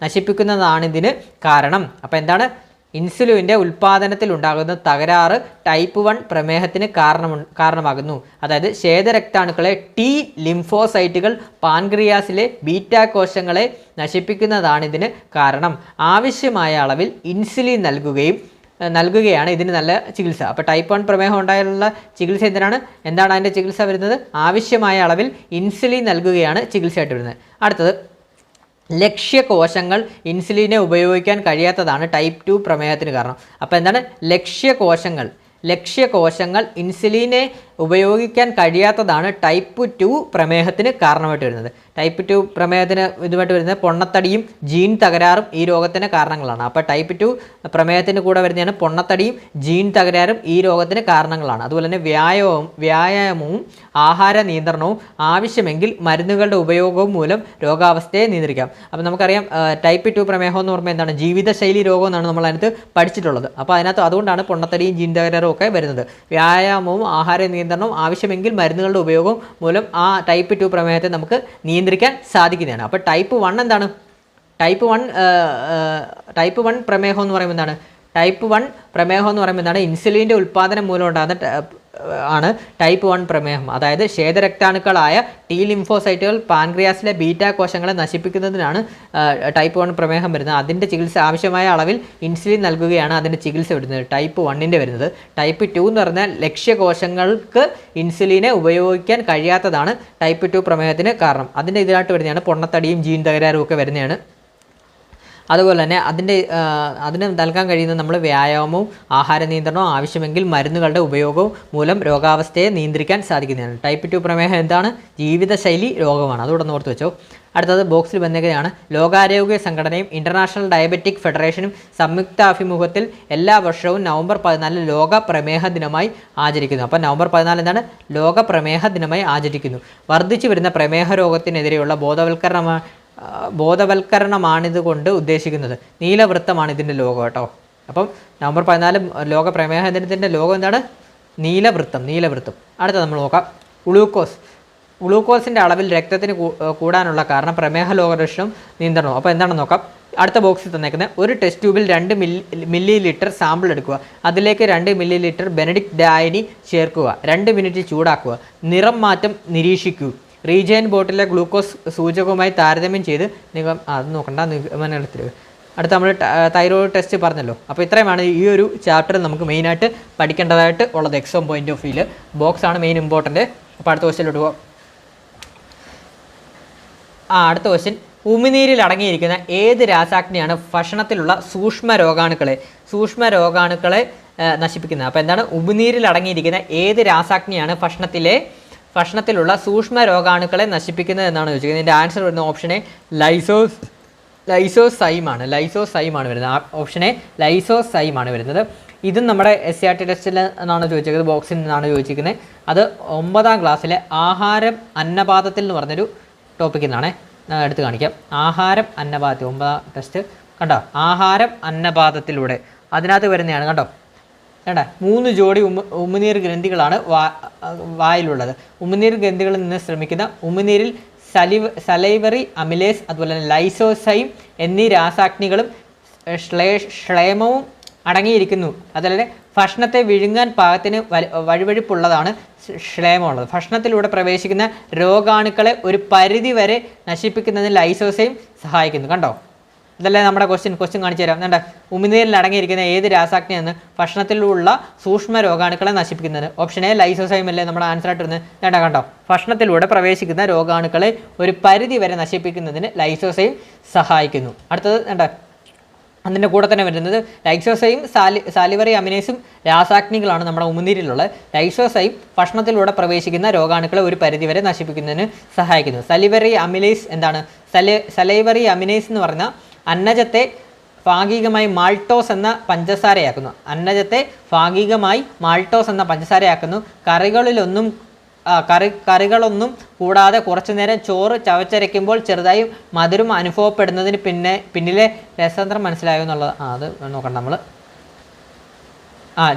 നശിപ്പിക്കുന്നതാണിതിന് കാരണം. അപ്പോൾ എന്താണ്? ഇൻസുലിൻ്റെ ഉൽപ്പാദനത്തിൽ ഉണ്ടാകുന്ന തകരാറ് ടൈപ്പ് 1 പ്രമേഹത്തിന് കാരണമാകുന്നു. അതായത് ശ്വേതരക്താണുക്കളെ T ലിംഫോസൈറ്റുകൾ പാൻക്രിയാസിലെ ബീറ്റ കോശങ്ങളെ നശിപ്പിക്കുന്നതാണിതിന് കാരണം. ആവശ്യമായ അളവിൽ ഇൻസുലിൻ നൽകുകയാണ് ഇതിന് നല്ല ചികിത്സ. അപ്പോൾ ടൈപ്പ് 1 പ്രമേഹം ഉണ്ടായാലുള്ള ചികിത്സ എന്താണ് അതിൻ്റെ ചികിത്സ വരുന്നത്? ആവശ്യമായ അളവിൽ ഇൻസുലിൻ നൽകുകയാണ് ചികിത്സയായിട്ട് വരുന്നത്. അടുത്തത്, ലക്ഷ്യകോശങ്ങൾ ഇൻസുലിനെ ഉപയോഗിക്കാൻ കഴിയാത്തതാണ് ടൈപ്പ് 2 പ്രമേഹത്തിന് കാരണം. അപ്പോൾ എന്താണ്? ലക്ഷ്യകോശങ്ങൾ ഇൻസുലിനെ ഉപയോഗിക്കാൻ കഴിയാത്തതാണ് ടൈപ്പ് 2 പ്രമേഹത്തിന് കാരണമായിട്ട് വരുന്നത്. ടൈപ്പ് 2 പ്രമേഹത്തിന് ഇതുമായിട്ട് വരുന്നത് പൊണ്ണത്തടിയും ജീൻ തകരാറും ഈ രോഗത്തിന് കാരണങ്ങളാണ്. അപ്പോൾ ടൈപ്പ് 2 പ്രമേഹത്തിന് കൂടെ വരുന്നതാണ് പൊണ്ണത്തടിയും ജീൻ തകരാറും ഈ രോഗത്തിന് കാരണങ്ങളാണ്. അതുപോലെ തന്നെ വ്യായാമവും ആഹാര നിയന്ത്രണവും ആവശ്യമെങ്കിൽ മരുന്നുകളുടെ ഉപയോഗവും മൂലം രോഗാവസ്ഥയെ നിയന്ത്രിക്കാം. അപ്പോൾ നമുക്കറിയാം ടൈപ്പ് 2 പ്രമേഹം എന്ന് പറയുമ്പോൾ എന്താണ്? ജീവിതശൈലി രോഗം എന്നാണ് നമ്മൾ അതിനകത്ത് പഠിച്ചിട്ടുള്ളത്. അപ്പോൾ അതുകൊണ്ടാണ് പൊണ്ണത്തടിയും ജീൻ തകരാറും ഒക്കെ വരുന്നത്. വ്യായാമവും ആഹാര നിയന്ത്രണവും ആവശ്യമെങ്കിൽ മരുന്നുകളുടെ ഉപയോഗവും മൂലം ആ ടൈപ്പ് 2 പ്രമേഹത്തെ നമുക്ക് നിയന്ത്രിക്കാൻ സാധിക്കുന്നതാണ്. അപ്പോൾ ടൈപ്പ് 1 എന്താണ്? ടൈപ്പ് 1 പ്രമേഹം എന്ന് പറയുമ്പോൾ എന്താണ്? ടൈപ്പ് 1 പ്രമേഹം എന്ന് പറയുമ്പോൾ എന്താണ്? ഇൻസുലിൻ്റെ ഉൽപ്പാദനം മൂലം ഉണ്ടാകുന്ന ആണ് ടൈപ്പ് 1 പ്രമേഹം. അതായത് ശ്വേതരക്താണുക്കളായ ടി ലിംഫോസൈറ്റുകൾ പാൻക്രിയാസിലെ ബീറ്റാ കോശങ്ങളെ നശിപ്പിക്കുന്നതിനാണ് ടൈപ്പ് 1 പ്രമേഹം വരുന്നത്. അതിൻ്റെ ചികിത്സ ആവശ്യമായ അളവിൽ ഇൻസുലിൻ നൽകുകയാണ് അതിൻ്റെ ചികിത്സ വരുന്നത് ടൈപ്പ് 1ൻ്റെ വരുന്നത്. ടൈപ്പ് 2 എന്ന് പറഞ്ഞാൽ ലക്ഷ്യകോശങ്ങൾക്ക് ഇൻസുലിനെ ഉപയോഗിക്കാൻ കഴിയാത്തതാണ് ടൈപ്പ് 2 പ്രമേഹത്തിന് കാരണം. അതിൻ്റെ ഇതിനായിട്ട് വരുന്നതാണ് പൊണ്ണത്തടിയും ജീൻ തകരാറും ഒക്കെ വരുന്നതാണ്. അതുപോലെ തന്നെ അതിന് നൽകാൻ കഴിയുന്ന നമ്മൾ വ്യായാമവും ആഹാര നിയന്ത്രണവും ആവശ്യമെങ്കിൽ മരുന്നുകളുടെ ഉപയോഗവും മൂലം രോഗാവസ്ഥയെ നിയന്ത്രിക്കാൻ സാധിക്കുന്നതാണ്. ടൈപ്പ് 2 പ്രമേഹം എന്താണ്? ജീവിതശൈലി രോഗമാണ്. അതുകൂടെ ഒന്ന് ഓർത്ത് വെച്ചോ. അടുത്തത് ബോക്സിൽ വന്നേക്കുന്നതാണ്. ലോകാരോഗ്യ സംഘടനയും ഇൻ്റർനാഷണൽ ഡയബറ്റിക് ഫെഡറേഷനും സംയുക്താഭിമുഖത്തിൽ എല്ലാ വർഷവും നവംബർ 14 ലോക പ്രമേഹ ദിനമായി ആചരിക്കുന്നു. അപ്പോൾ നവംബർ 14 എന്താണ്? ലോക പ്രമേഹ ദിനമായി ആചരിക്കുന്നു. വർദ്ധിച്ചു വരുന്ന പ്രമേഹ രോഗത്തിനെതിരെയുള്ള ബോധവൽക്കരണമാണിത് കൊണ്ട് ഉദ്ദേശിക്കുന്നത്. നീലവൃത്തമാണ് ഇതിൻ്റെ ലോഗോ കേട്ടോ. അപ്പം നവംബർ 14 ലോക പ്രമേഹ ദിനത്തിൻ്റെ ലോഗോ എന്താണ്? നീലവൃത്തം. അടുത്ത നമ്മൾ നോക്കാം. ഗ്ലൂക്കോസിൻ്റെ അളവിൽ രക്തത്തിന് കൂടാനുള്ള കാരണം പ്രമേഹ രോഗലക്ഷണം നിയന്ത്രണം. അപ്പോൾ എന്താണെന്ന് നോക്കാം. അടുത്ത ബോക്സിൽ തന്നേക്കുന്നത് ഒരു ടെസ്റ്റ് ട്യൂബിൽ 2 മില്ലി ലിറ്റർ സാമ്പിൾ എടുക്കുക. അതിലേക്ക് 2 മില്ലി ലിറ്റർ ബെനഡിക്ട് ഡായനി ചേർക്കുക. 2 മിനിറ്റ് ചൂടാക്കുക. നിറം മാറ്റം നിരീക്ഷിക്കൂ. റീജൻ ബോട്ടിലെ ഗ്ലൂക്കോസ് സൂചകവുമായി താരതമ്യം ചെയ്ത് അത് നോക്കണ്ട, നിഗമനത്തിൽ. അടുത്ത നമ്മൾ തൈറോയ്ഡ് ടെസ്റ്റ് പറഞ്ഞല്ലോ. അപ്പോൾ ഇത്രയുമാണ് ഈ ഒരു ചാപ്റ്ററിൽ നമുക്ക് മെയിനായിട്ട് പഠിക്കേണ്ടതായിട്ട് ഉള്ളത്. എക്സാം പോയിന്റ് ഓഫ് വ്യൂവിൽ ബോക്സാണ് മെയിൻ ഇമ്പോർട്ടൻറ്റ്. അപ്പോൾ അടുത്ത ക്വസ്റ്റ്യനിലോട്ട് പോകാം. അടുത്ത ക്വസ്റ്റ്യൻ, ഉമിനീരിൽ അടങ്ങിയിരിക്കുന്ന ഏത് രാസാഗ്നിയാണ് ഭക്ഷണത്തിലുള്ള സൂക്ഷ്മ രോഗാണുക്കളെ നശിപ്പിക്കുന്നത്? അപ്പോൾ എന്താണ്? ഉമിനീരിൽ അടങ്ങിയിരിക്കുന്ന ഏത് രാസാഗ്നിയാണ് ഭക്ഷണത്തിലുള്ള സൂക്ഷ്മ രോഗാണുക്കളെ നശിപ്പിക്കുന്നത് എന്നാണ് ചോദിച്ചത്. ഇതിൻ്റെ ആൻസർ വരുന്ന ഓപ്ഷൻ എ ലൈസോസൈമാണ് വരുന്നത്. ഓപ്ഷൻ എ ലൈസോസൈമാണ് വരുന്നത്. ഇതും നമ്മുടെ SCRT ടെസ്റ്റിൽ നിന്നാണ് ചോദിച്ചത്, ബോക്സിൽ നിന്നാണ് ചോദിച്ചിരിക്കുന്നത്. അത് 9ാം ക്ലാസ്സിലെ ആഹാരം അന്നപാതത്തിൽ എന്ന് പറഞ്ഞൊരു ടോപ്പിക്കിൽ നിന്നാണ്. എടുത്ത് കാണിക്കാം. ആഹാരം അന്നപാതത്തിൽ 9ാം ടെസ്റ്റ് കണ്ടോ? ആഹാരം അന്നപാതത്തിലൂടെ അതിനകത്ത് വരുന്നതാണ് കണ്ടോ. 3 ജോഡി ഉമിനീർ ഗ്രന്ഥികളാണ് വായിലുള്ളത്. ഉമിനീർ ഗ്രന്ഥികളിൽ നിന്ന് ശ്രമിക്കുന്ന ഉമിനീരിൽ സലൈവറി അമിലേസ് അതുപോലെ തന്നെ ലൈസോസൈം എന്നീ രാസാഗ്നികളും ശ്ലേമവും അടങ്ങിയിരിക്കുന്നു. അതുപോലെ ഭക്ഷണത്തെ വിഴുങ്ങാൻ പാകത്തിന് വഴുവഴുപ്പുള്ളതാണ് ശ്ലേമമുള്ളത്. ഭക്ഷണത്തിലൂടെ പ്രവേശിക്കുന്ന രോഗാണുക്കളെ ഒരു പരിധി വരെ നശിപ്പിക്കുന്നതിന് ലൈസോസൈം സഹായിക്കുന്നു. കണ്ടോ? ഇതല്ലേ നമ്മുടെ ക്വസ്റ്റ്യൻ കാണിച്ചു തരാം. എന്താ? ഉമിനീരിൽ അടങ്ങിയിരിക്കുന്ന ഏത് രാസാഗ്നിയാണ് ഭക്ഷണത്തിലുള്ള സൂക്ഷ്മ രോഗാണുക്കളെ നശിപ്പിക്കുന്നത്? ഓപ്ഷൻ എ ലൈസോസൈം അല്ലേ നമ്മുടെ ആൻസർ ആയിട്ട് വരുന്നത്. കണ്ടോ? ഭക്ഷണത്തിലൂടെ പ്രവേശിക്കുന്ന രോഗാണുക്കളെ ഒരു പരിധി വരെ നശിപ്പിക്കുന്നതിന് ലൈസോസൈം സഹായിക്കുന്നു. അടുത്തത് അതിൻ്റെ കൂടെ തന്നെ വരുന്നത് ലൈസോസൈം സാലിവറി അമിനേസും രാസാഗ്നികളാണ് നമ്മുടെ ഉമിനീരിലുള്ളത്. ലൈസോസൈം ഭക്ഷണത്തിലൂടെ പ്രവേശിക്കുന്ന രോഗാണുക്കളെ ഒരു പരിധിവരെ നശിപ്പിക്കുന്നതിന് സഹായിക്കുന്നു. സലിവറി അമിനേസ് എന്താണ്? സലൈവറി അമിനേസ് എന്ന് പറഞ്ഞാൽ അന്നജത്തെ ഭാഗികമായി മാൾട്ടോസ് എന്ന പഞ്ചസാരയാക്കുന്നു. കറികളൊന്നും കൂടാതെ കുറച്ചു നേരം ചോറ് ചവച്ചരയ്ക്കുമ്പോൾ ചെറുതായി മധുരം അനുഭവപ്പെടുന്നതിന് പിന്നിലെ രസതന്ത്രം മനസ്സിലായോ എന്നുള്ളത്. അത് നോക്കണം നമ്മൾ.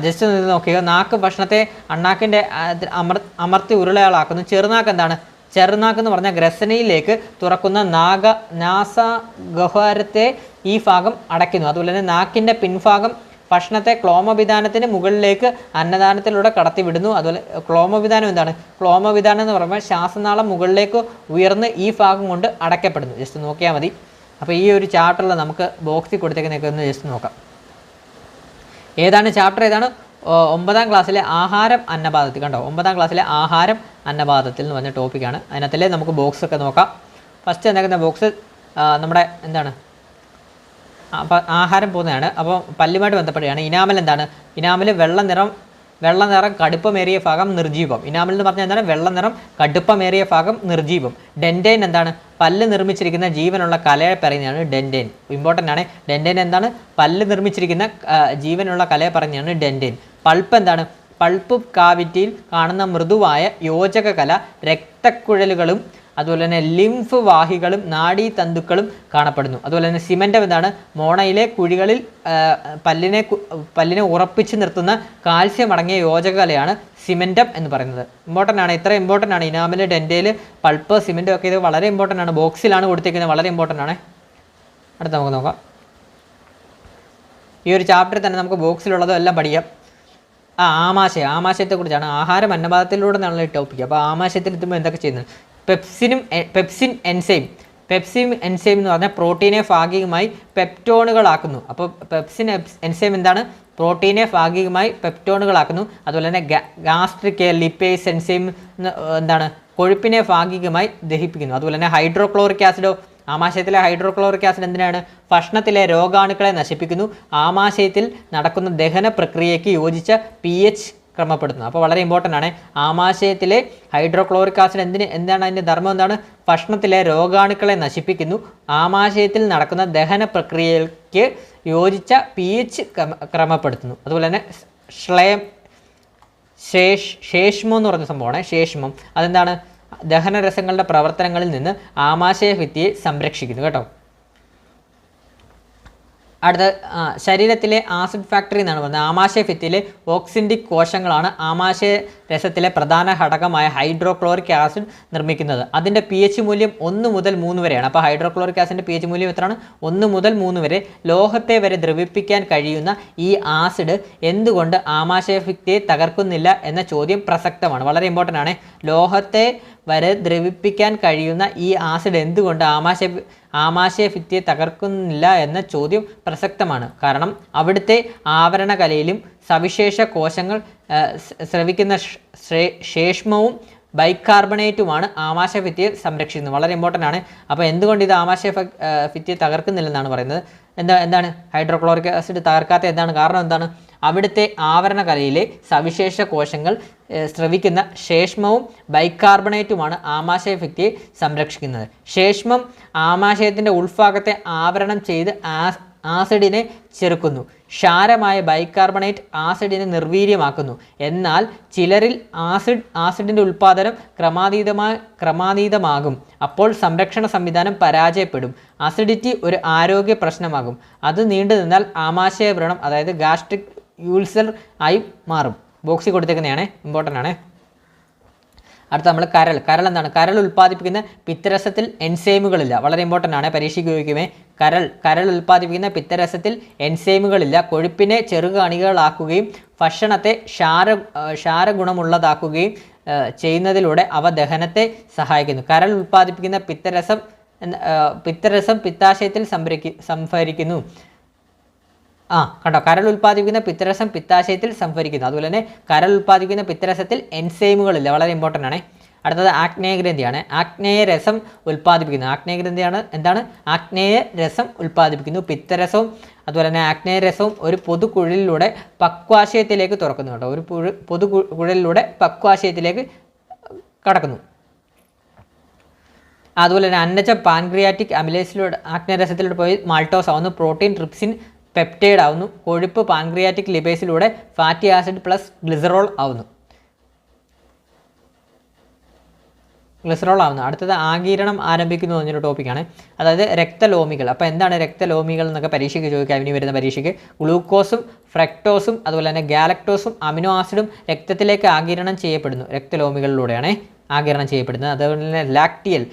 ജസ്റ്റ് നോക്കിയോ. നാക്ക് ഭക്ഷണത്തെ അണ്ണാക്കിൻ്റെ അമർത്തി ഉരുളയാളാക്കുന്നു. ചെറുനാക്ക് എന്താണ്? ചെറുനാക്ക് എന്ന് പറഞ്ഞാൽ ഗ്രസനയിലേക്ക് തുറക്കുന്ന നാസാഗഹ്വരത്തെ ഈ ഭാഗം അടയ്ക്കുന്നു. അതുപോലെ തന്നെ നാക്കിൻ്റെ പിൻഭാഗം ഭക്ഷണത്തെ ക്ലോമവിധാനത്തിന് മുകളിലേക്ക് അന്നദാനത്തിലൂടെ കടത്തിവിടുന്നു. അതുപോലെ ക്ലോമവിധാനം എന്താണ്? ക്ലോമവിധാനം എന്ന് പറയുമ്പോൾ ശ്വാസനാളം മുകളിലേക്ക് ഉയർന്ന് ഈ ഭാഗം കൊണ്ട് അടയ്ക്കപ്പെടുന്നു. ജസ്റ്റ് നോക്കിയാൽ മതി. അപ്പോൾ ഈ ഒരു ചാപ്റ്ററിൽ നമുക്ക് ബോക്സിൽ കൊടുത്തേക്കുന്നതൊക്കെ ഒന്ന് ജസ്റ്റ് നോക്കാം. ഏതാണ് ചാപ്റ്റർ? ഏതാണ്? 9ാം ക്ലാസ്സിലെ ആഹാരം അന്നപാതത്തിൽ. കണ്ടോ? 9ാം ക്ലാസ്സിലെ ആഹാരം അന്നപാതത്തിൽ എന്ന് പറഞ്ഞ ടോപ്പിക്കാണ്. അതിനകത്തിലെ നമുക്ക് ബോക്സൊക്കെ നോക്കാം. ഫസ്റ്റ് എന്താക്കുന്ന ബോക്സ് നമ്മുടെ എന്താണ്? അപ്പോൾ ആഹാരം പോകുന്നതാണ്. അപ്പോൾ പല്ലുമായിട്ട് ബന്ധപ്പെടുകയാണ്. ഇനാമൽ എന്താണ്? ഇനാമൽ വെള്ള നിറം കടുപ്പമേറിയ ഭാഗം നിർജീവം. ഇനാമൽ എന്ന് പറഞ്ഞാൽ എന്താണ്? വെള്ള നിറം കടുപ്പമേറിയ ഭാഗം നിർജീവം. ഡെൻറ്റൈൻ എന്താണ്? പല്ല് നിർമ്മിച്ചിരിക്കുന്ന ജീവനുള്ള കലയെ പറയുന്നതാണ് ഡെൻറ്റൈൻ. ഇമ്പോർട്ടൻ്റ് ആണ്. ഡെൻറ്റൈൻ എന്താണ്? പല്ല് നിർമ്മിച്ചിരിക്കുന്ന ജീവനുള്ള കലയെ പറയുന്നതാണ് ഡെൻറ്റൈൻ. പൾപ്പ് എന്താണ്? പൾപ്പ് കാവിറ്റിയിൽ കാണുന്ന മൃദുവായ യോജക കല രക്തക്കുഴലുകളും അതുപോലെ തന്നെ ലിംഫ് വാഹികളും നാഡീതന്തുക്കളും കാണപ്പെടുന്നു. അതുപോലെ തന്നെ സിമൻറ്റം എന്താണ്? മോണയിലെ കുഴികളിൽ പല്ലിനെ ഉറപ്പിച്ച് നിർത്തുന്ന കാൽസ്യം അടങ്ങിയ യോജകകലയാണ് സിമൻറ്റം എന്ന് പറയുന്നത്. ഇമ്പോർട്ടൻ്റ് ആണ്. ഇത്ര ഇമ്പോർട്ടൻ്റ് ആണ്. ഇനാമൽ, ഡെൻറ്റയിൽ, പൾപ്പ്, സിമൻറ്റം ഒക്കെ ഇത് വളരെ ഇമ്പോർട്ടൻ്റ് ആണ്. ബോക്സിലാണ് കൊടുത്തിരിക്കുന്നത്. വളരെ ഇമ്പോർട്ടൻ്റ് ആണ്. അടുത്ത നമുക്ക് നോക്കാം. ഈ ഒരു ചാപ്റ്ററിൽ തന്നെ നമുക്ക് ബോക്സിലുള്ളതും എല്ലാം പഠിക്കാം. ആമാശയത്തെക്കുറിച്ചാണ്. ആഹാരം അന്നപാതത്തിലൂടെ എന്നുള്ള ടോപ്പിക്ക്. അപ്പോൾ ആമാശയത്തിൽ എത്തുമ്പോൾ എന്തൊക്കെ ചെയ്യുന്നത്? പെപ്സിൻ എൻസൈം എന്ന് പറഞ്ഞാൽ പ്രോട്ടീനെ ഭാഗികമായി പെപ്റ്റോണുകളാക്കുന്നു. അപ്പോൾ പെപ്സിൻ എൻസൈം എന്താണ്? പ്രോട്ടീനെ ഭാഗികമായി പെപ്റ്റോണുകളാക്കുന്നു. അതുപോലെ തന്നെ ഗാസ്ട്രിക് ലിപ്പേസ് എൻസൈം എന്താണ്? കൊഴുപ്പിനെ ഭാഗികമായി ദഹിപ്പിക്കുന്നു. അതുപോലെ തന്നെ ഹൈഡ്രോക്ലോറിക് ആസിഡോ, ആമാശയത്തിലെ ഹൈഡ്രോക്ലോറിക് ആസിഡ് എന്തിനാണ്? ഭക്ഷണത്തിലെ രോഗാണുക്കളെ നശിപ്പിക്കുന്നു. ആമാശയത്തിൽ നടക്കുന്ന ദഹന പ്രക്രിയയ്ക്ക് യോജിച്ച pH ക്രമപ്പെടുത്തുന്നു. അപ്പോൾ വളരെ ഇമ്പോർട്ടൻ്റ് ആണ്. ആമാശയത്തിലെ ഹൈഡ്രോക്ലോറിക് ആസിഡ് എന്താണ് അതിൻ്റെ ധർമ്മം? എന്താണ്? ഭക്ഷണത്തിലെ രോഗാണുക്കളെ നശിപ്പിക്കുന്നു. ആമാശയത്തിൽ നടക്കുന്ന ദഹന പ്രക്രിയയ്ക്ക് യോജിച്ച pH ക്രമപ്പെടുത്തുന്നു. അതുപോലെ തന്നെ ശേഷ്മം എന്ന് പറഞ്ഞ സംഭവമാണ്. ശേഷ്മം അതെന്താണ്? ദഹനരസങ്ങളുടെ പ്രവർത്തനങ്ങളിൽ നിന്ന് ആമാശയ ഭിത്തിയെ സംരക്ഷിക്കുന്നു കേട്ടോ. അടുത്ത ശരീരത്തിലെ ആസിഡ് ഫാക്ടറി എന്നാണ് പറയുന്നത്. ആമാശയ ഭിത്തിയിലെ ഓക്സിൻറ്റിക് കോശങ്ങളാണ് ആമാശയ രസത്തിലെ പ്രധാന ഘടകമായ ഹൈഡ്രോക്ലോറിക് ആസിഡ് നിർമ്മിക്കുന്നത്. അതിൻ്റെ pH മൂല്യം 1 മുതൽ 3 വരെയാണ്. അപ്പോൾ ഹൈഡ്രോക്ലോറിക് ആസിഡിൻ്റെ pH മൂല്യം എത്രയാണ്? 1 മുതൽ 3 വരെ. ലോഹത്തെ വരെ ദ്രവിപ്പിക്കാൻ കഴിയുന്ന ഈ ആസിഡ് എന്തുകൊണ്ട് ആമാശയ ഭിത്തിയെ തകർക്കുന്നില്ല എന്ന ചോദ്യം പ്രസക്തമാണ്. വളരെ ഇമ്പോർട്ടൻ്റ് ആണ്. ലോഹത്തെ വരെ ദ്രവിപ്പിക്കാൻ കഴിയുന്ന ഈ ആസിഡ് എന്തുകൊണ്ട് ആമാശയ ഭിത്തിയെ തകർക്കുന്നില്ല എന്ന ചോദ്യം പ്രസക്തമാണ്. കാരണം അവിടുത്തെ ആവരണകലയിലും സവിശേഷ കോശങ്ങൾ സ്രവിക്കുന്ന ശേഷ്മവും ബൈകാർബണേറ്റുമാണ് ആമാശയ ഭിത്തിയെ സംരക്ഷിക്കുന്നത്. വളരെ ഇമ്പോർട്ടൻ്റ് ആണ്. അപ്പോൾ എന്തുകൊണ്ട് ഇത് ആമാശയ ഭിത്തിയെ തകർക്കുന്നില്ലെന്നാണ് പറയുന്നത്? എന്താണ് ഹൈഡ്രോക്ലോറിക് ആസിഡ് തകർക്കാത്ത എന്താണ് കാരണം? എന്താണ്? അവിടുത്തെ ആവരണകലയിലെ സവിശേഷ കോശങ്ങൾ സ്രവിക്കുന്ന ശേഷ്മവും ബൈകാർബണേറ്റുമാണ് ആമാശയ ഭിത്തിയെ സംരക്ഷിക്കുന്നത്. ശേഷ്മം ആമാശയത്തിൻ്റെ ഉൾഭാഗത്തെ ആവരണം ചെയ്ത് ആസിഡിനെ ചെറുക്കുന്നു. ക്ഷാരമായ ബൈകാർബണേറ്റ് ആസിഡിനെ നിർവീര്യമാക്കുന്നു. എന്നാൽ ചിലരിൽ ആസിഡിൻ്റെ ഉൽപ്പാദനം ക്രമാതീതമാകും. അപ്പോൾ സംരക്ഷണ സംവിധാനം പരാജയപ്പെടും. അസിഡിറ്റി ഒരു ആരോഗ്യ പ്രശ്നമാകും. അത് നീണ്ടു നിന്നാൽ ആമാശയ വ്രണം അതായത് ഗാസ്ട്രിക് യൂൾസർ ആയി മാറും. ബോക്സിൽ കൊടുത്തേക്കുന്നതാണ്, ഇമ്പോർട്ടൻ്റ് ആണ്. അടുത്ത നമ്മൾ കരൾ എന്താണ്? കരൾ ഉൽപ്പാദിപ്പിക്കുന്ന പിത്തരസത്തിൽ എൻസൈമുകളില്ല. വളരെ ഇമ്പോർട്ടൻ്റ് ആണ്, പരീക്ഷയ്ക്ക് ഉപയോഗിക്കുമേ. കരൾ ഉൽപ്പാദിപ്പിക്കുന്ന പിത്തരസത്തിൽ എൻസൈമുകളില്ല. കൊഴുപ്പിനെ ചെറുകണികകളാക്കുകയും ഭക്ഷണത്തെ ക്ഷാരഗുണമുള്ളതാക്കുകയും ചെയ്യുന്നതിലൂടെ അവ ദഹനത്തെ സഹായിക്കുന്നു. കരൾ ഉൽപ്പാദിപ്പിക്കുന്ന പിത്തരസം പിത്താശയത്തിൽ സംഭരിക്കുന്നു. കണ്ടോ, കരൾ ഉൽപ്പാദിപ്പിക്കുന്ന പിത്തരസം പിത്താശയത്തിൽ സംഭരിക്കുന്നു. അതുപോലെ തന്നെ കരൾ ഉൽപ്പാദിപ്പിക്കുന്ന പിത്തരസത്തിൽ എൻസൈമുകളില്ല. വളരെ ഇമ്പോർട്ടൻ്റ് ആണ്. അടുത്തത് ആഗ്നേയഗ്രന്ഥിയാണ്. ആഗ്നേയ രസം ഉൽപ്പാദിപ്പിക്കുന്നു. ആഗ്നേയഗ്രന്ഥിയാണ് എന്താണ്? ആഗ്നേയ രസം ഉൽപ്പാദിപ്പിക്കുന്നു. പിത്തരസവും അതുപോലെ തന്നെ ആഗ്നേയ രസവും ഒരു പൊതുകുഴലിലൂടെ പക്വാശയത്തിലേക്ക് തുറക്കുന്നു കേട്ടോ. ഒരു പൊതുകുഴലിലൂടെ പക്വാശയത്തിലേക്ക് കടക്കുന്നു. അതുപോലെ തന്നെ അന്നജ പാൻക്രിയാറ്റിക് അമിലേസിലൂടെ ആഗ്നേയരസത്തിലൂടെ പോയി മാൾട്ടോസ് ആവുന്നു. പ്രോട്ടീൻ ട്രിപ്സിൻ പെപ്റ്റൈഡ് ആവുന്നു. കൊഴുപ്പ് പാൻക്രിയാറ്റിക് ലിപേസിലൂടെ ഫാറ്റി ആസിഡ് പ്ലസ് ഗ്ലിസറോൾ ആവുന്നു. അടുത്തത് ആഗീരണം ആരംഭിക്കുന്നു എന്നൊരു ടോപ്പിക്കാണ്. അതായത് രക്തലോമികൾ. അപ്പോൾ എന്താണ് രക്തലോമികൾ എന്നൊക്കെ പരീക്ഷയ്ക്ക് ചോദിക്കാം. ഇനി വരുന്ന പരീക്ഷയ്ക്ക് ഗ്ലൂക്കോസും ഫ്രക്ടോസും അതുപോലെ തന്നെ ഗാലക്ടോസും അമിനോ ആസിഡും രക്തത്തിലേക്ക് ആഗീരണം ചെയ്യപ്പെടുന്നു. രക്തലോമികളിലൂടെയാണ് ആഗീരണം ചെയ്യപ്പെടുന്നത്. അതുപോലെ തന്നെ ലാക്റ്റിയൽ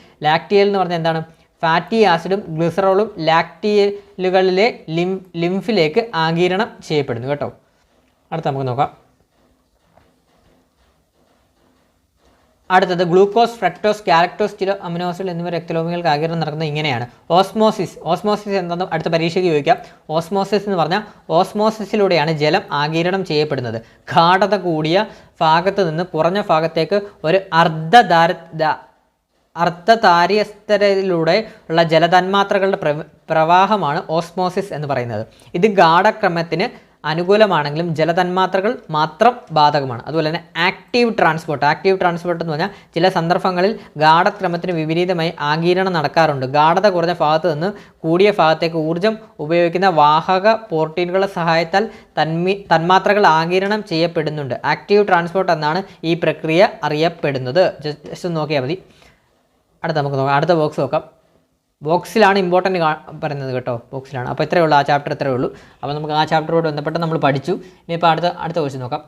എന്ന് പറഞ്ഞാൽ എന്താണ്? ഫാറ്റി ആസിഡും ഗ്ലിസറോളും ലാക്റ്റിയലുകളിലെ ലിംഫിലേക്ക് ആഗീരണം ചെയ്യപ്പെടുന്നു കേട്ടോ. അടുത്ത നമുക്ക് നോക്കാം. അടുത്തത് ഗ്ലൂക്കോസ്, ഫ്രക്ടോസ്, ഗാലക്ടോസ്, ചില അമിനോ ആസിഡ് എന്നിവ രക്തലോമികൾക്ക് ആഗീരണം നടക്കുന്നത് ഇങ്ങനെയാണ്. ഓസ്മോസിസ് എന്താണെന്ന് അടുത്ത പരീക്ഷയ്ക്ക് ചോദിക്കാം. ഓസ്മോസിസ് എന്ന് പറഞ്ഞാൽ ഓസ്മോസിസിലൂടെയാണ് ജലം ആഗീരണം ചെയ്യപ്പെടുന്നത്. ഗാഢത കൂടിയ ഭാഗത്ത് നിന്ന് കുറഞ്ഞ ഭാഗത്തേക്ക് ഒരു അർദ്ധതാര്യസ്ഥതയിലൂടെ ഉള്ള ജലതന്മാത്രകളുടെ പ്രവാഹമാണ് ഓസ്മോസിസ് എന്ന് പറയുന്നത്. ഇത് ഗാഢക്രമത്തിന് അനുകൂലമാണെങ്കിലും ജലതന്മാത്രകൾ മാത്രം ബാധകമാണ്. അതുപോലെ തന്നെ ആക്റ്റീവ് ട്രാൻസ്പോർട്ട് എന്ന് പറഞ്ഞാൽ ചില സന്ദർഭങ്ങളിൽ ഗാഢക്രമത്തിന് വിപരീതമായി ആഗീരണം നടക്കാറുണ്ട്. ഗാഢത കുറഞ്ഞ ഭാഗത്ത് നിന്ന് കൂടിയ ഭാഗത്തേക്ക് ഊർജ്ജം ഉപയോഗിക്കുന്ന വാഹക പ്രോട്ടീനുകളുടെ സഹായത്താൽ തന്മാത്രകൾ ആഗീരണം ചെയ്യപ്പെടുന്നുണ്ട്. ആക്റ്റീവ് ട്രാൻസ്പോർട്ട് എന്നാണ് ഈ പ്രക്രിയ അറിയപ്പെടുന്നത്. ജസ്റ്റ് നോക്കിയാൽ മതി. അടുത്ത നമുക്ക് നോക്കാം. അടുത്ത ബോക്സ് നോക്കാം. ബോക്സിലാണ് ഇമ്പോർട്ടൻ്റ് പറയുന്നത് കേട്ടോ, ബോക്സിലാണ്. അപ്പോൾ ഇത്രയേ ഉള്ളൂ, ആ ചാപ്റ്റർ ഇത്രയേ ഉള്ളൂ. അപ്പോൾ നമുക്ക് ആ ചാപ്റ്ററോട് ബന്ധപ്പെട്ട് നമ്മൾ പഠിച്ചു. ഇനിയിപ്പോൾ അടുത്ത ക്വസ്റ്റ്യൻ നോക്കാം.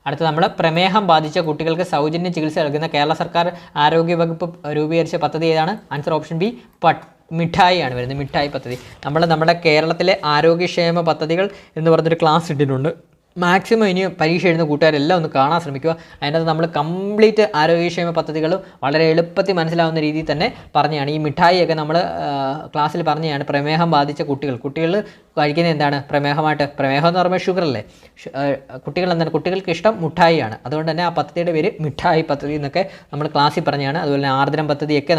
അടുത്ത നമ്മൾ പ്രമേഹം ബാധിച്ച കുട്ടികൾക്ക് സൗജന്യ ചികിത്സ നൽകുന്ന കേരള സർക്കാർ ആരോഗ്യ വകുപ്പ് രൂപീകരിച്ച പദ്ധതി ഏതാണ്? ആൻസർ ഓപ്ഷൻ ബി മിഠായിയാണ് വരുന്നത്, മിഠായി പദ്ധതി. നമ്മുടെ കേരളത്തിലെ ആരോഗ്യക്ഷേമ പദ്ധതികൾ എന്ന് പറഞ്ഞൊരു ക്ലാസ് ഇട്ടിട്ടുണ്ട്. മാക്സിമം ഇനി പരീക്ഷ എഴുതുന്ന കൂട്ടുകാരെല്ലാം ഒന്ന് കാണാൻ ശ്രമിക്കുക. അതിനകത്ത് നമ്മൾ കംപ്ലീറ്റ് ആരോഗ്യക്ഷേമ പദ്ധതികളും വളരെ എളുപ്പത്തിൽ മനസ്സിലാവുന്ന രീതിയിൽ തന്നെ പറഞ്ഞതാണ്. ഈ മിഠായിയൊക്കെ നമ്മൾ ക്ലാസ്സിൽ പറഞ്ഞതാണ്. പ്രമേഹം ബാധിച്ച കുട്ടികൾ കഴിക്കുന്നത് എന്താണ്? പ്രമേഹം എന്ന് പറയുമ്പോൾ ഷുഗർ അല്ലേ. കുട്ടികൾക്ക് ഇഷ്ടം മിഠായിയാണ്. അതുകൊണ്ട് തന്നെ ആ പദ്ധതിയുടെ പേര് മിഠായി പദ്ധതി എന്നൊക്കെ നമ്മൾ ക്ലാസ്സിൽ പറഞ്ഞതാണ്. അതുപോലെ തന്നെ ആർദ്രം പദ്ധതിയൊക്കെ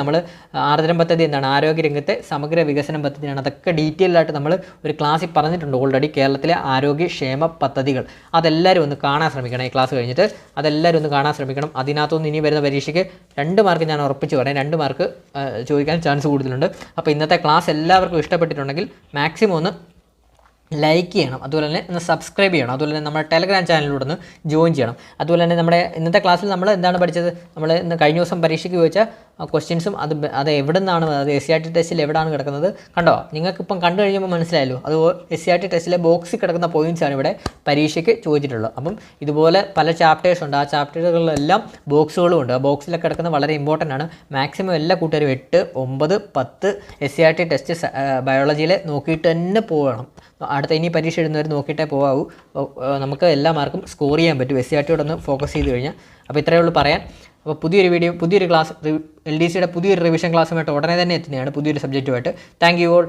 ആർദ്രം പദ്ധതി എന്താണ്? ആരോഗ്യരംഗത്തെ സമഗ്ര വികസനം പദ്ധതിയാണ്. അതൊക്കെ ഡീറ്റെയിൽ ആയിട്ട് നമ്മൾ ഒരു ക്ലാസ്സിൽ പറഞ്ഞിട്ടുണ്ട് ഓൾറെഡി. കേരളത്തിലെ ആരോഗ്യക്ഷേമ പദ്ധതികൾ അതെല്ലാവരും ഒന്ന് കാണാൻ ശ്രമിക്കണം. ഈ ക്ലാസ് കഴിഞ്ഞിട്ട് അതെല്ലാവരും ഒന്ന് കാണാൻ ശ്രമിക്കണം. അതിനകത്തൊന്ന് ഇനി വരുന്ന പരീക്ഷയ്ക്ക് 2 മാർക്ക് ഞാൻ ഉറപ്പിച്ച് പറയാം, 2 മാർക്ക് ചോദിക്കാൻ ചാൻസ് കൂടുതലുണ്ട്. അപ്പോൾ ഇന്നത്തെ ക്ലാസ് എല്ലാവർക്കും ഇഷ്ടപ്പെട്ടിട്ടുണ്ടെങ്കിൽ മാക്സിമം ഒന്ന് ലൈക്ക് ചെയ്യണം, അതുപോലെ തന്നെ ഒന്ന് സബ്സ്ക്രൈബ് ചെയ്യണം, അതുപോലെ തന്നെ നമ്മുടെ ടെലഗ്രാം ചാനലിലൂടെ ഒന്ന് ജോയിൻ ചെയ്യണം. അതുപോലെ തന്നെ നമ്മുടെ ഇന്നത്തെ ക്ലാസ്സിൽ നമ്മൾ എന്താണ് പഠിച്ചത്? നമ്മൾ ഇന്ന് കഴിഞ്ഞ ദിവസം പരീക്ഷയ്ക്ക് ചോദിച്ച ക്വസ്റ്റ്യൻസും അത് എവിടെ നിന്നാണ്, അത് SCERT ടെസ്റ്റിൽ എവിടെയാണ് കിടക്കുന്നത് കണ്ടോ? നിങ്ങൾക്കിപ്പം കണ്ടു കഴിയുമ്പോൾ മനസ്സിലായല്ലോ. അത് SCERT ടെസ്റ്റിലെ ബോക്സിൽ കിടക്കുന്ന പോയിൻറ്റ്സാണ് ഇവിടെ പരീക്ഷയ്ക്ക് ചോദിച്ചിട്ടുള്ളത്. അപ്പം ഇതുപോലെ പല ചാപ്റ്റേഴ്സ് ഉണ്ട്. ആ ചാപ്റ്ററുകളിലെല്ലാം ബോക്സുകളും ഉണ്ട്. ആ ബോക്സിലൊക്കെ കിടക്കുന്നത് വളരെ ഇമ്പോർട്ടൻ്റ് ആണ്. മാക്സിമം എല്ലാ കൂട്ടുകാരും 8, 9, 10 SCERT ടെസ്റ്റ് ബയോളജിയിൽ നോക്കിയിട്ട് തന്നെ പോകണം. അടുത്ത ഇനി പരീക്ഷ എഴുതുന്നവർ നോക്കിയിട്ടേ പോകാവൂ. നമുക്ക് എല്ലാ മാർക്കും സ്കോർ ചെയ്യാൻ പറ്റും SCERT ഫോക്കസ് ചെയ്ത് കഴിഞ്ഞാൽ. അപ്പോൾ ഇത്രയേ ഉള്ളൂ പറയാൻ. അപ്പോൾ പുതിയൊരു ക്ലാസ് LDCയുടെ പുതിയൊരു റിവിഷൻ ക്ലാസ്സുമായിട്ട് ഉടനെ തന്നെ എത്തുന്നതാണ്, പുതിയൊരു സബ്ജക്റ്റുമായിട്ട്. Thank you all.